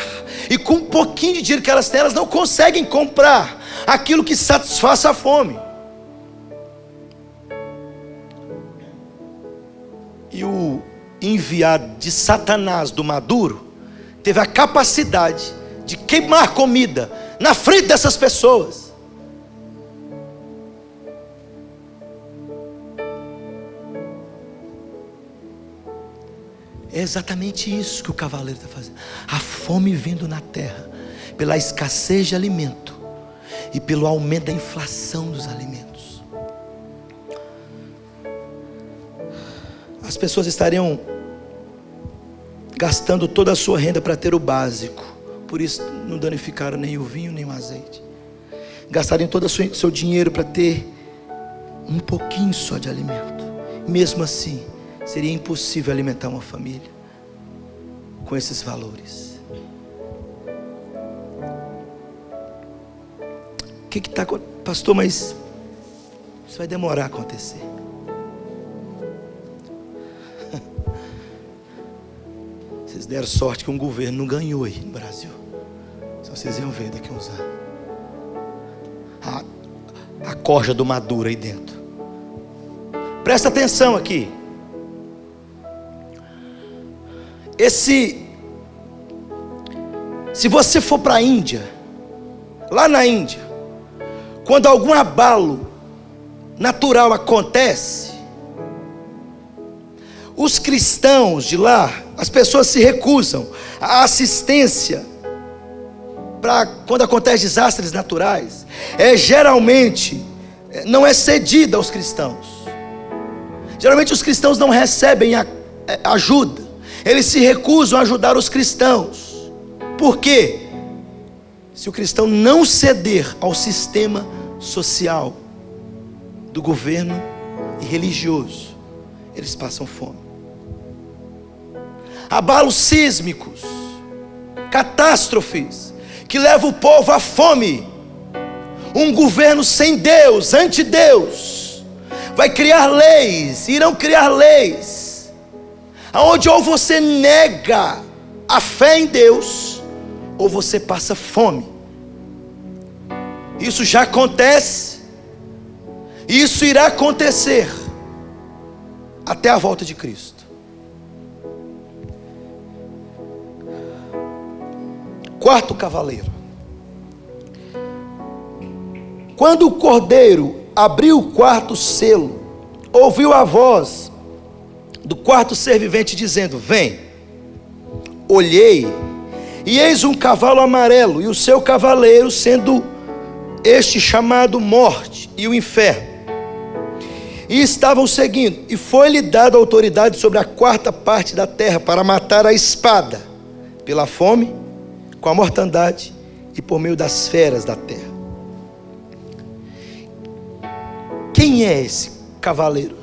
e com um pouquinho de dinheiro que elas têm, elas não conseguem comprar aquilo que satisfaça a fome. E o enviado de Satanás, do Maduro, teve a capacidade de queimar comida na frente dessas pessoas. É exatamente isso que o cavaleiro está fazendo. A fome vindo na terra, pela escassez de alimento e pelo aumento da inflação dos alimentos. As pessoas estariam gastando toda a sua renda para ter o básico. Por isso não danificaram nem o vinho nem o azeite. gastariam todo o seu dinheiro para ter um pouquinho só de alimento. Mesmo assim, seria impossível alimentar uma família com esses valores. O que está acontecendo? Pastor, mas isso vai demorar a acontecer. Vocês deram sorte que um governo não ganhou aí no Brasil. Só vocês iam ver daqui a uns anos a corja do Maduro aí dentro. Presta atenção aqui. Se você for para a Índia, lá na Índia, quando algum abalo natural acontece, os cristãos de lá, as pessoas se recusam à assistência para quando acontecem desastres naturais. Geralmente não é cedida aos cristãos. Geralmente os cristãos não recebem ajuda. Eles se recusam a ajudar os cristãos. Por quê? Se o cristão não ceder ao sistema social do governo e religioso, eles passam fome. Abalos sísmicos, catástrofes que levam o povo à fome. Um governo sem Deus, anti-Deus, vai criar leis, irão criar leis, aonde ou você nega a fé em Deus, ou você passa fome. Isso já acontece, e isso irá acontecer até a volta de Cristo. Quarto cavaleiro. Quando o cordeiro abriu o quarto selo, ouviu a voz do quarto ser vivente dizendo: vem. Olhei, e eis um cavalo amarelo, e o seu cavaleiro sendo este chamado Morte e o Inferno, e estavam seguindo, e foi-lhe dada autoridade sobre a quarta parte da terra, para matar a espada, pela fome, com a mortandade e por meio das feras da terra. Quem é esse cavaleiro?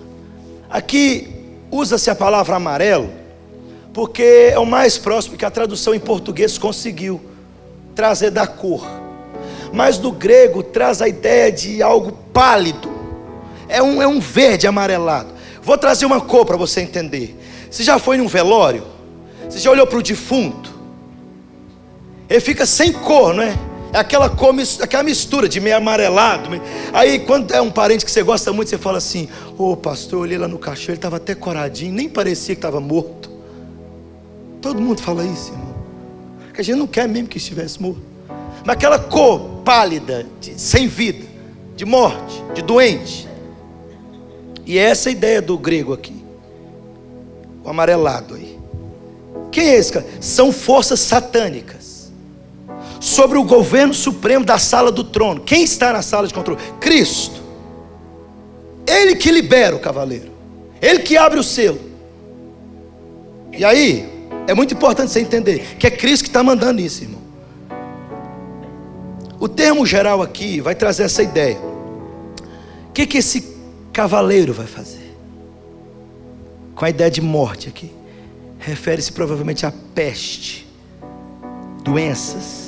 Aqui usa-se a palavra amarelo, porque é o mais próximo que a tradução em português conseguiu trazer da cor. Mas do grego traz a ideia de algo pálido. É um verde amarelado. Vou trazer uma cor para você entender. Você já foi num velório? Você já olhou para o defunto? Ele fica sem cor, não é? É aquela cor, aquela mistura de meio amarelado. Aí quando é um parente que você gosta muito, você fala assim: ô pastor, eu olhei lá no caixão, ele estava até coradinho, nem parecia que estava morto. Todo mundo fala isso, irmão, que a gente não quer mesmo que estivesse morto. Mas aquela cor pálida, sem vida, de morte, de doente. E é essa a ideia do grego aqui, o amarelado aí. Quem é esse cara? São forças satânicas sobre o governo supremo da sala do trono. Quem está na sala de controle? Cristo. Ele que libera o cavaleiro, ele que abre o selo. E aí é muito importante você entender que é Cristo que está mandando isso, irmão. O termo geral aqui vai trazer essa ideia. O que esse cavaleiro vai fazer? Com a ideia de morte aqui, refere-se provavelmente à peste, doenças.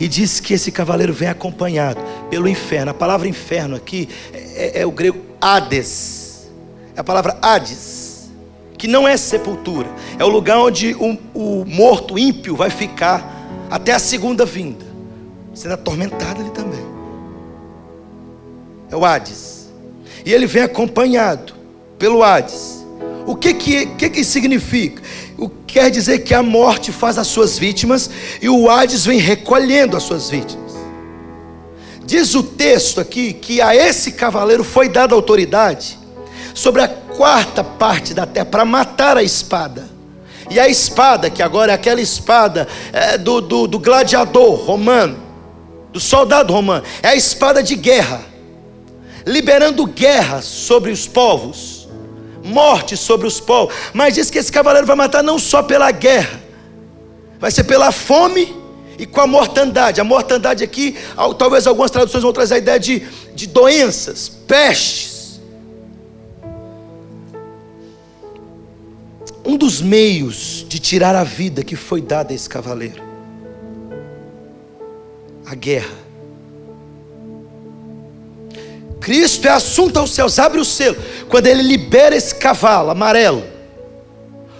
E diz que esse cavaleiro vem acompanhado pelo inferno. A palavra inferno aqui é o grego Hades. É a palavra Hades, que não é sepultura. É o lugar onde o morto ímpio vai ficar até a segunda vinda, sendo atormentado ali também. É o Hades. E ele vem acompanhado pelo Hades. O que significa? Quer dizer que a morte faz as suas vítimas e o Hades vem recolhendo as suas vítimas. Diz o texto aqui que a esse cavaleiro foi dada autoridade sobre a quarta parte da terra para matar a espada. E a espada, que agora é aquela espada do gladiador romano, do soldado romano, é a espada de guerra, liberando guerra sobre os povos, morte sobre os povos. Mas diz que esse cavaleiro vai matar não só pela guerra, vai ser pela fome e com a mortandade. A mortandade aqui, talvez algumas traduções vão trazer a ideia de doenças, pestes. Um dos meios de tirar a vida que foi dada a esse cavaleiro, a guerra. Cristo é assunto aos céus, abre o selo. Quando ele libera esse cavalo amarelo,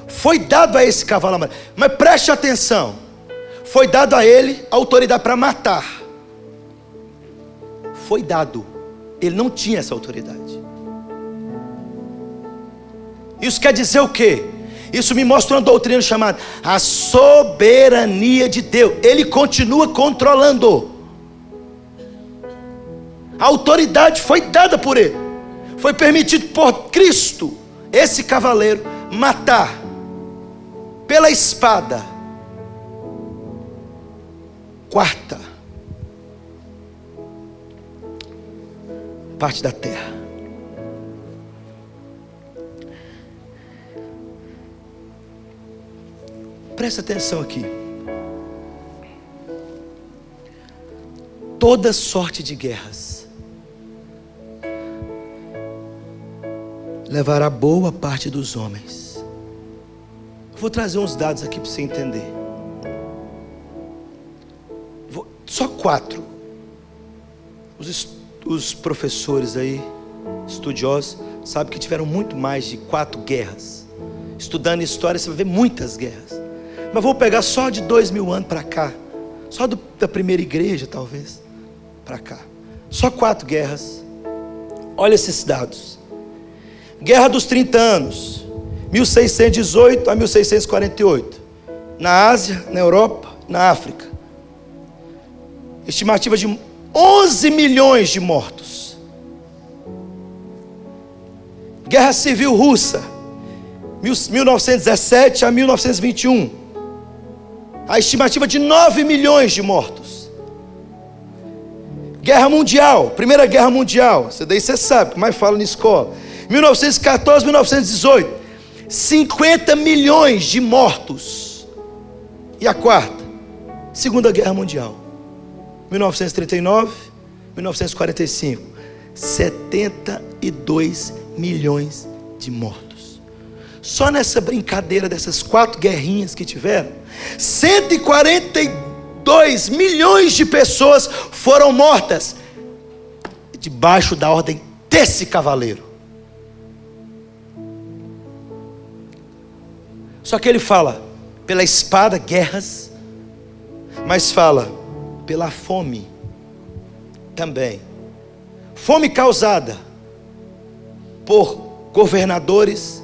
foi dado a esse cavalo amarelo, mas preste atenção, foi dado a ele a autoridade para matar. Foi dado, ele não tinha essa autoridade. Isso quer dizer o quê? Isso me mostra uma doutrina chamada a soberania de Deus. Ele continua controlando. A autoridade foi dada por ele. Foi permitido por Cristo, esse cavaleiro, matar pela espada. Quarta parte da terra. Presta atenção aqui. Toda sorte de guerras levará boa parte dos homens. Eu vou trazer uns dados aqui para você entender. Só 4. Os professores aí, estudiosos, sabem que tiveram muito mais de 4 guerras. Estudando história, você vai ver muitas guerras. Mas vou pegar só de 2000 anos para cá. Só da primeira igreja, talvez, para cá. Só 4 guerras. Olha esses dados. Guerra dos 30 anos, 1618 a 1648. Na Ásia, na Europa, na África. Estimativa de 11 milhões de mortos. Guerra Civil Russa, 1917 a 1921. A estimativa de 9 milhões de mortos. Guerra Mundial, Primeira Guerra Mundial, isso daí você sabe, que mais fala na escola. 1914, 1918, 50 milhões de mortos. E a quarta, Segunda Guerra Mundial, 1939, 1945, 72 milhões de mortos. Só nessa brincadeira dessas 4 guerrinhas que tiveram, 142 milhões de pessoas foram mortas debaixo da ordem desse cavaleiro. Só que ele fala pela espada, guerras, mas fala pela fome também. Fome causada por governadores,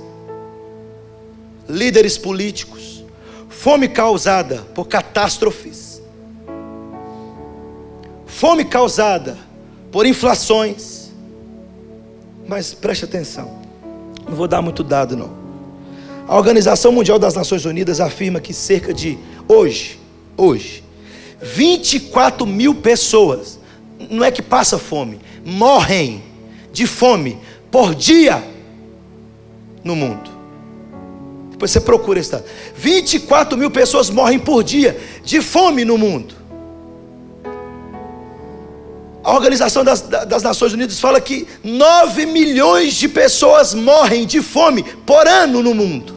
líderes políticos. Fome causada por catástrofes. Fome causada por inflações. Mas preste atenção, não vou dar muito dado não. A Organização Mundial das Nações Unidas afirma que cerca de, hoje, 24 mil pessoas, não é que passa fome, morrem de fome por dia no mundo. Depois você procura esse dado. 24 mil pessoas morrem por dia de fome no mundo. A Organização das Nações Unidas fala que 9 milhões de pessoas morrem de fome por ano no mundo.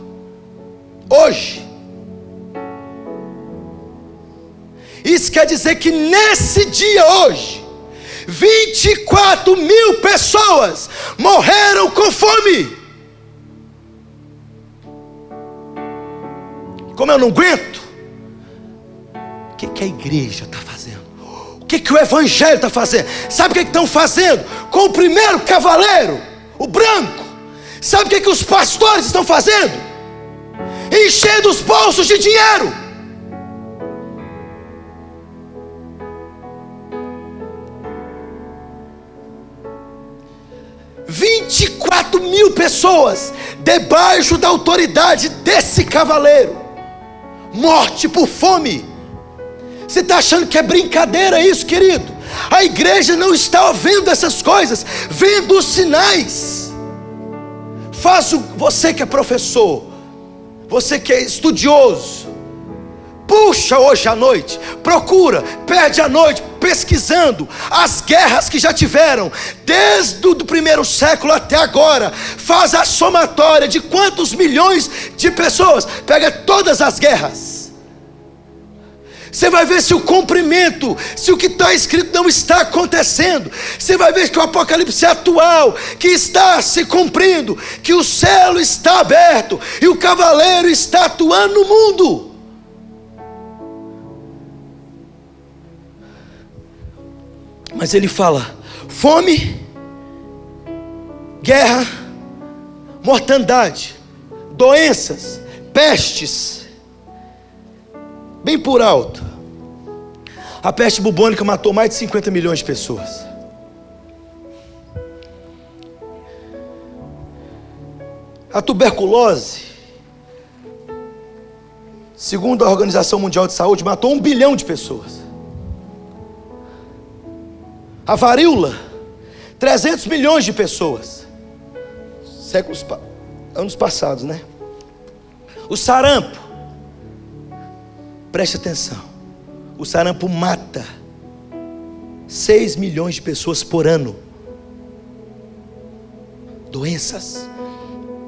Hoje. Isso quer dizer que nesse dia hoje, 24 mil pessoas morreram com fome. Como eu não aguento, o que a igreja está fazendo? O que o evangelho está fazendo? Sabe o que estão fazendo com o primeiro cavaleiro, o branco? Sabe o que os pastores estão fazendo? Enchendo os bolsos de dinheiro. "24 mil pessoas debaixo da autoridade desse cavaleiro, morte por fome." Você está achando que é brincadeira isso, querido? A igreja não está vendo essas coisas, vendo os sinais. Você que é professor, você que é estudioso, puxa hoje à noite procura, perde a noite pesquisando as guerras que já tiveram, desde o primeiro século até agora. Faz a somatória de quantos milhões de pessoas, pega todas as guerras. Você vai ver se o cumprimento, se o que está escrito não está acontecendo. Você vai ver que o Apocalipse é atual, que está se cumprindo, que o céu está aberto e o cavaleiro está atuando no mundo. Mas ele fala: fome, guerra, mortandade, doenças, pestes. Bem por alto. A peste bubônica matou mais de 50 milhões de pessoas. A tuberculose, segundo a Organização Mundial de Saúde, matou 1 bilhão de pessoas. A varíola, 300 milhões de pessoas. Anos passados, né? O sarampo, preste atenção, o sarampo mata 6 milhões de pessoas por ano. Doenças,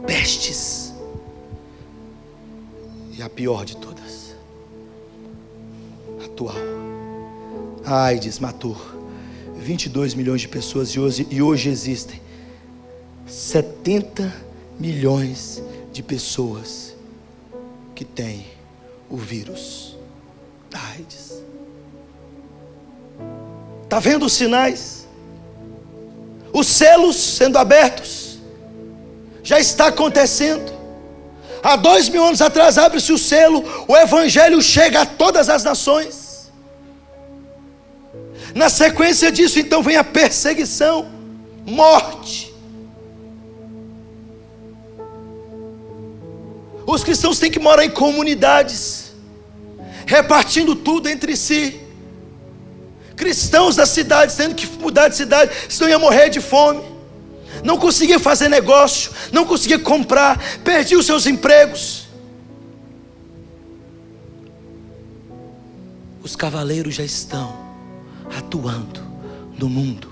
pestes, e a pior de todas, atual, a AIDS matou 22 milhões de pessoas, e hoje existem 70 milhões de pessoas que têm o vírus da AIDS. Está vendo os sinais? Os selos sendo abertos. Já está acontecendo. Há 2000 anos atrás abre-se o selo, o evangelho chega a todas as nações. Na sequência disso então vem a perseguição, morte. Os cristãos têm que morar em comunidades, repartindo tudo entre si. Cristãos das cidades tendo que mudar de cidade, senão ia morrer de fome. Não conseguia fazer negócio, não conseguia comprar, perdia os seus empregos. Os cavaleiros já estão atuando no mundo.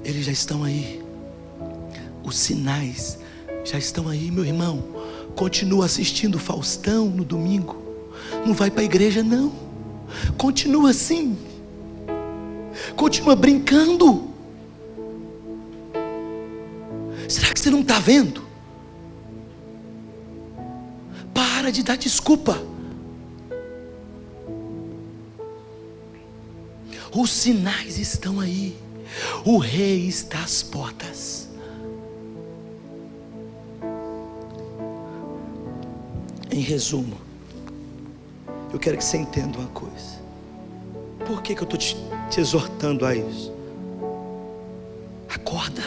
Eles já estão aí. Os sinais já estão aí, meu irmão. Continua assistindo Faustão no domingo. Não vai para a igreja não. Continua assim. Continua brincando. Será que você não está vendo? Para de dar desculpa. Os sinais estão aí. O rei está às portas. Em resumo, eu quero que você entenda uma coisa. Por que eu estou te exortando a isso? Acorda.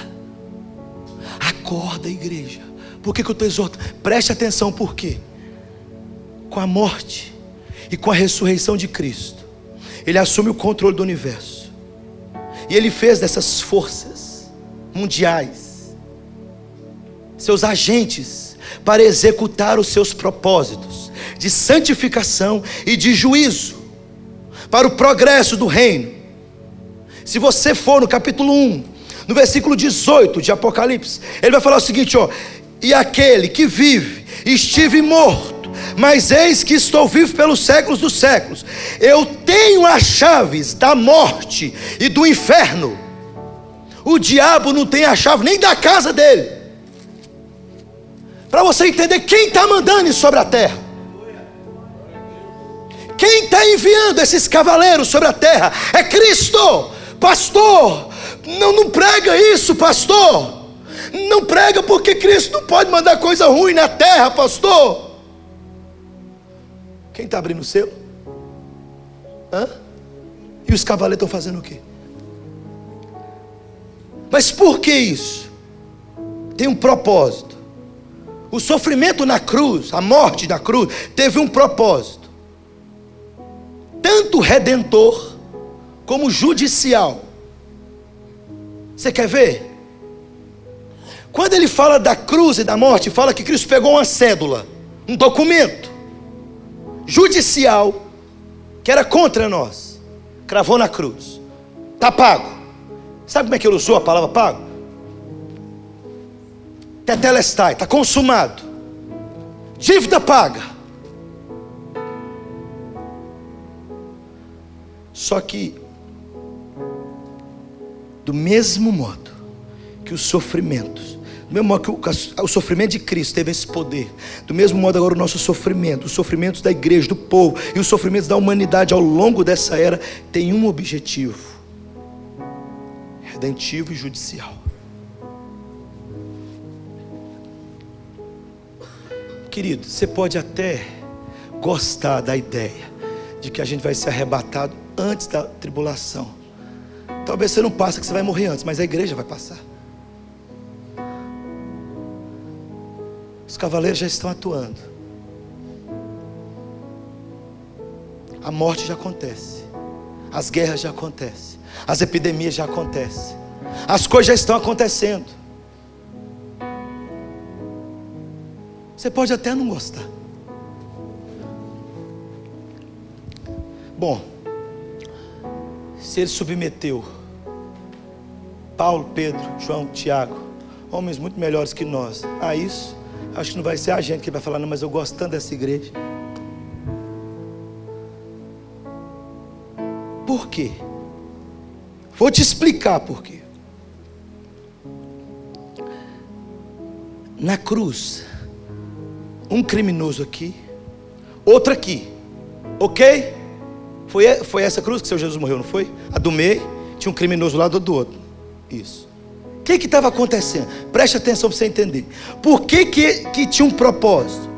Acorda, igreja. Por que eu estou exortando? Preste atenção, por quê? Com a morte e com a ressurreição de Cristo, Ele assume o controle do universo. E Ele fez dessas forças mundiais seus agentes para executar os seus propósitos de santificação e de juízo, para o progresso do reino. Se você for no capítulo 1, no versículo 18 de Apocalipse, ele vai falar o seguinte, ó: e aquele que vive, estive morto, mas eis que estou vivo pelos séculos dos séculos, eu tenho as chaves da morte e do inferno. O diabo não tem a chave nem da casa dele. Para você entender quem está mandando isso sobre a terra, quem está enviando esses cavaleiros sobre a terra, é Cristo. Pastor, não prega isso, pastor. Não prega porque Cristo não pode mandar coisa ruim na terra, pastor. Quem está abrindo o selo? E os cavaleiros estão fazendo o quê? Mas por que isso? Tem um propósito. O sofrimento na cruz, a morte na cruz, teve um propósito, tanto redentor como judicial. Você quer ver? Quando ele fala da cruz e da morte, fala que Cristo pegou uma cédula, um documento judicial que era contra nós, cravou na cruz. Está pago. Sabe como é que ele usou a palavra pago? Tetelestai, está consumado. Dívida paga. Só que, do mesmo modo que os sofrimentos, do mesmo modo que o sofrimento de Cristo teve esse poder, do mesmo modo agora o nosso sofrimento, os sofrimentos da igreja, do povo e os sofrimentos da humanidade ao longo dessa era tem um objetivo: redentivo e judicial. Querido, você pode até gostar da ideia de que a gente vai ser arrebatado antes da tribulação. Talvez você não passe, que você vai morrer antes, mas a igreja vai passar. Os cavaleiros já estão atuando. A morte já acontece. As guerras já acontecem. As epidemias já acontecem. As coisas já estão acontecendo. Você pode até não gostar. Bom, se ele submeteu Paulo, Pedro, João, Tiago, homens muito melhores que nós, a isso, acho que não vai ser a gente que vai falar, não, mas eu gosto tanto dessa igreja. Por quê? Vou te explicar por quê. Na cruz, um criminoso aqui, outro aqui, ok? Foi essa cruz que o Senhor Jesus morreu, não foi? A do meio, tinha um criminoso lá do outro. Isso. O que estava acontecendo? Preste atenção para você entender. Por que tinha um propósito?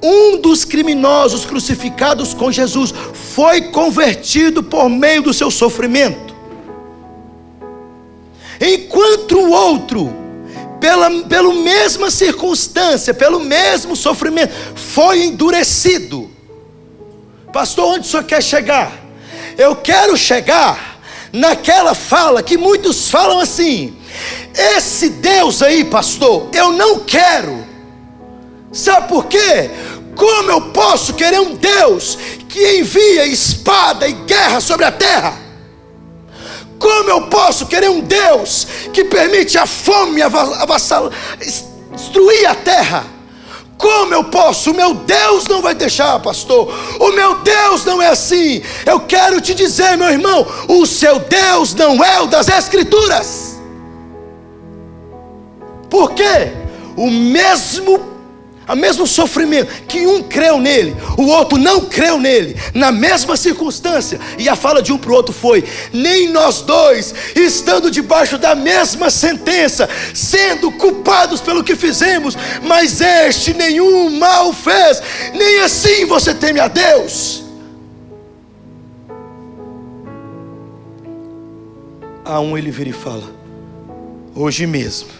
Um dos criminosos crucificados com Jesus foi convertido por meio do seu sofrimento, enquanto o outro, pela mesma circunstância, pelo mesmo sofrimento, foi endurecido. Pastor, onde o senhor quer chegar? Eu quero chegar naquela fala que muitos falam assim: esse Deus aí, pastor, eu não quero. Sabe por quê? Como eu posso querer um Deus que envia espada e guerra sobre a terra? Como eu posso querer um Deus que permite a fome destruir a terra? Como eu posso? O meu Deus não vai deixar, pastor. O meu Deus não é assim. Eu quero te dizer, meu irmão, o seu Deus não é o das Escrituras. Por quê? O mesmo sofrimento que um creu nele, o outro não creu nele, na mesma circunstância. E a fala de um para o outro foi: nem nós dois, estando debaixo da mesma sentença, sendo culpados pelo que fizemos, mas este nenhum mal fez, nem assim você teme a Deus. A um ele vira e fala: hoje mesmo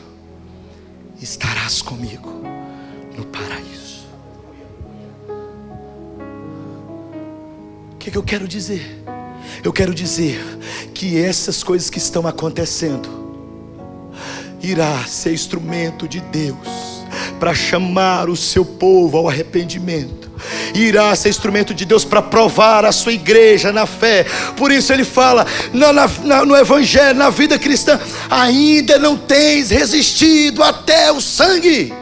estarás comigo no paraíso. O que eu quero dizer? Eu quero dizer que essas coisas que estão acontecendo irá ser instrumento de Deus para chamar o seu povo ao arrependimento. Irá ser instrumento de Deus para provar a sua igreja na fé. Por isso ele fala no evangelho, na vida cristã: ainda não tens resistido até o sangue.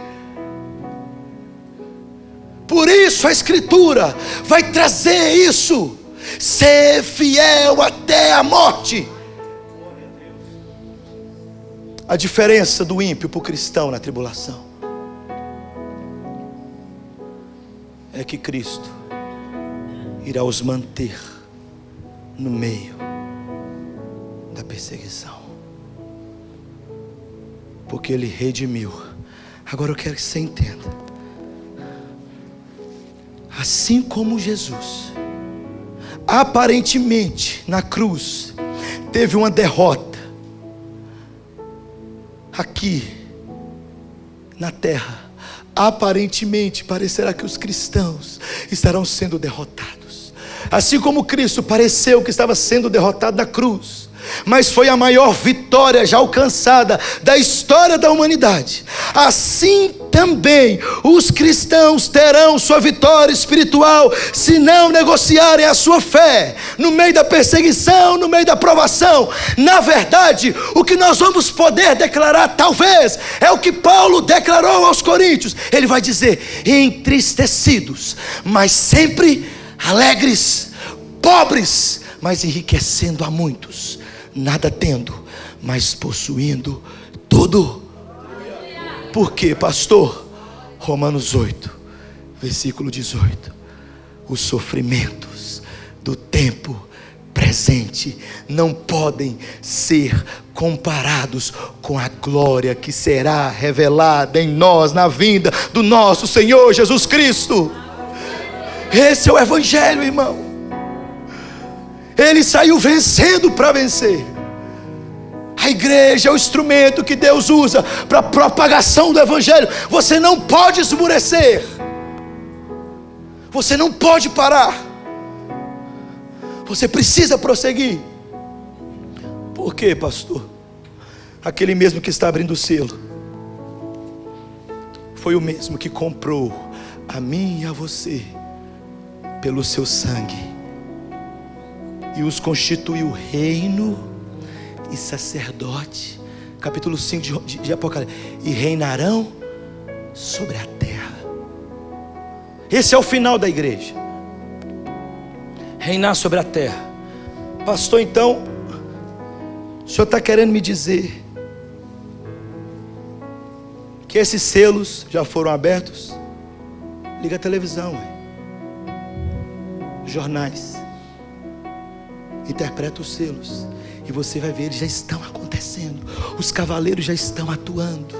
Por isso a Escritura vai trazer isso: ser fiel até a morte. A diferença do ímpio para o cristão na tribulação é que Cristo irá os manter no meio da perseguição, porque Ele redimiu. Agora eu quero que você entenda: assim como Jesus, aparentemente na cruz, teve uma derrota, aqui na terra, aparentemente parecerá que os cristãos estarão sendo derrotados. Assim como Cristo pareceu que estava sendo derrotado na cruz, mas foi a maior vitória já alcançada da história da humanidade. Assim também os cristãos terão sua vitória espiritual se não negociarem a sua fé no meio da perseguição, no meio da provação. Na verdade, o que nós vamos poder declarar talvez é o que Paulo declarou aos Coríntios. Ele vai dizer: entristecidos, mas sempre alegres, pobres, mas enriquecendo a muitos, nada tendo, mas possuindo tudo. Por quê, pastor? Romanos 8, versículo 18. Os sofrimentos do tempo presente não podem ser comparados com a glória que será revelada em nós na vinda do nosso Senhor Jesus Cristo. Esse é o Evangelho, irmão. Ele saiu vencendo para vencer. A igreja é o instrumento que Deus usa para a propagação do Evangelho. Você não pode esmurecer. Você não pode parar. Você precisa prosseguir. Por quê, pastor? Aquele mesmo que está abrindo o selo foi o mesmo que comprou a mim e a você pelo seu sangue e os constituiu reino e sacerdote. Capítulo 5 de Apocalipse. E reinarão sobre a terra. Esse é o final da igreja. Reinar sobre a terra. Pastor, então o senhor está querendo me dizer que esses selos já foram abertos? Liga a televisão, jornais, interpreta os selos e você vai ver, eles já estão acontecendo. Os cavaleiros já estão atuando.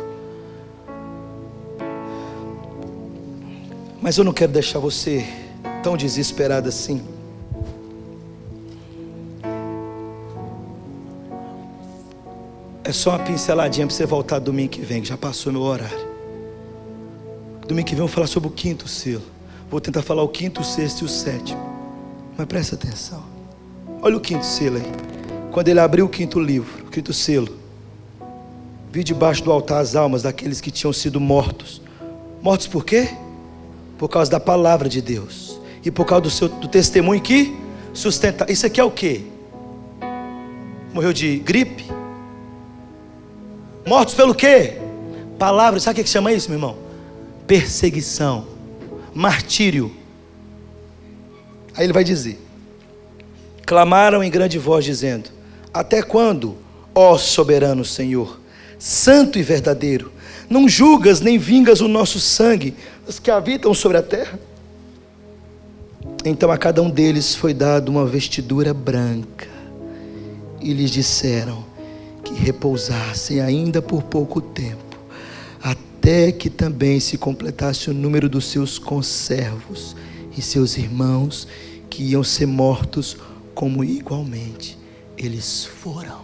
Mas eu não quero deixar você tão desesperado assim. É só uma pinceladinha para você voltar domingo que vem, que já passou meu horário. Domingo que vem eu vou falar sobre o 5º selo. Vou tentar falar o 5º, o 6º e o 7º. Mas presta atenção. Olha o 5º selo aí. Quando ele abriu o 5º livro, o 5º selo, vi debaixo do altar as almas daqueles que tinham sido mortos. Mortos por quê? Por causa da palavra de Deus e por causa do testemunho que sustenta. Isso aqui é o quê? Morreu de gripe? Mortos pelo quê? Palavra. Sabe o que chama isso, meu irmão? Perseguição, martírio. Aí ele vai dizer: clamaram em grande voz dizendo: até quando, ó soberano Senhor, santo e verdadeiro, não julgas nem vingas o nosso sangue, os que habitam sobre a terra? Então a cada um deles foi dado uma vestidura branca, e lhes disseram que repousassem ainda por pouco tempo, até que também se completasse o número dos seus conservos e seus irmãos, que iam ser mortos como igualmente eles foram.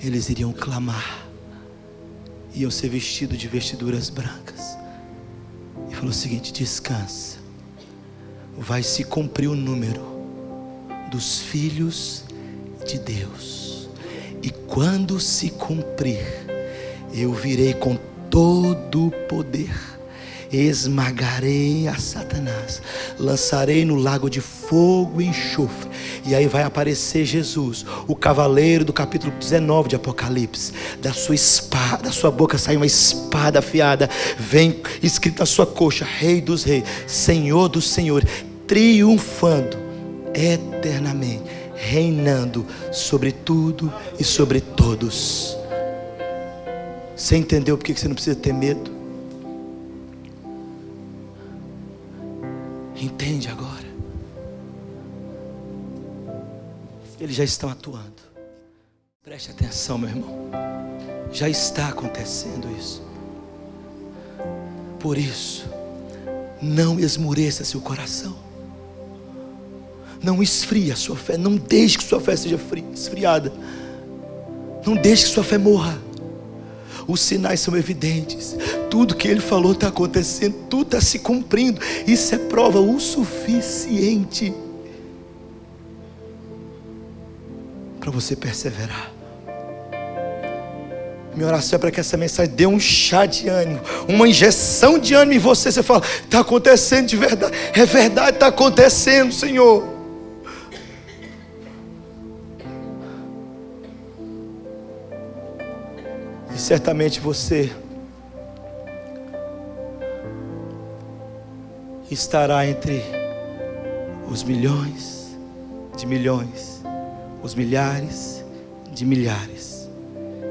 Eles iriam clamar, iam ser vestidos de vestiduras brancas. E falou o seguinte: descansa, vai se cumprir o número dos filhos de Deus. E quando se cumprir, eu virei com todo o poder, esmagarei a Satanás, lançarei no lago de fogo e enxofre. E aí vai aparecer Jesus, o cavaleiro do capítulo 19 de Apocalipse. Da sua espada, da sua boca sai uma espada afiada, vem escrito na sua coxa: Rei dos reis, Senhor dos senhores, triunfando eternamente, reinando sobre tudo e sobre todos. Você entendeu por que você não precisa ter medo? Entende agora? Eles já estão atuando. Preste atenção, meu irmão. Já está acontecendo isso. Por isso, não esmoreça seu coração. Não esfrie a sua fé. Não deixe que sua fé seja esfriada. Não deixe que sua fé morra. Os sinais são evidentes. Tudo que ele falou está acontecendo. Tudo está se cumprindo. Isso é prova o suficiente. para você perseverar. Minha oração é para que essa mensagem dê um chá de ânimo, uma injeção de ânimo em você. Você fala, está acontecendo de verdade. É verdade, está acontecendo, Senhor. E certamente você estará entre os milhões de milhões, os milhares de milhares,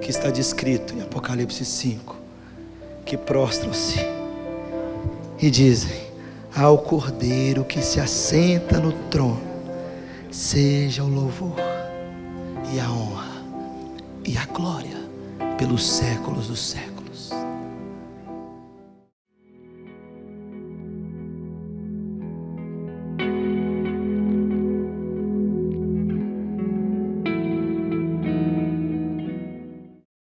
que está descrito em Apocalipse 5, que prostram-se e dizem: ao Cordeiro que se assenta no trono, seja o louvor e a honra e a glória pelos séculos dos séculos.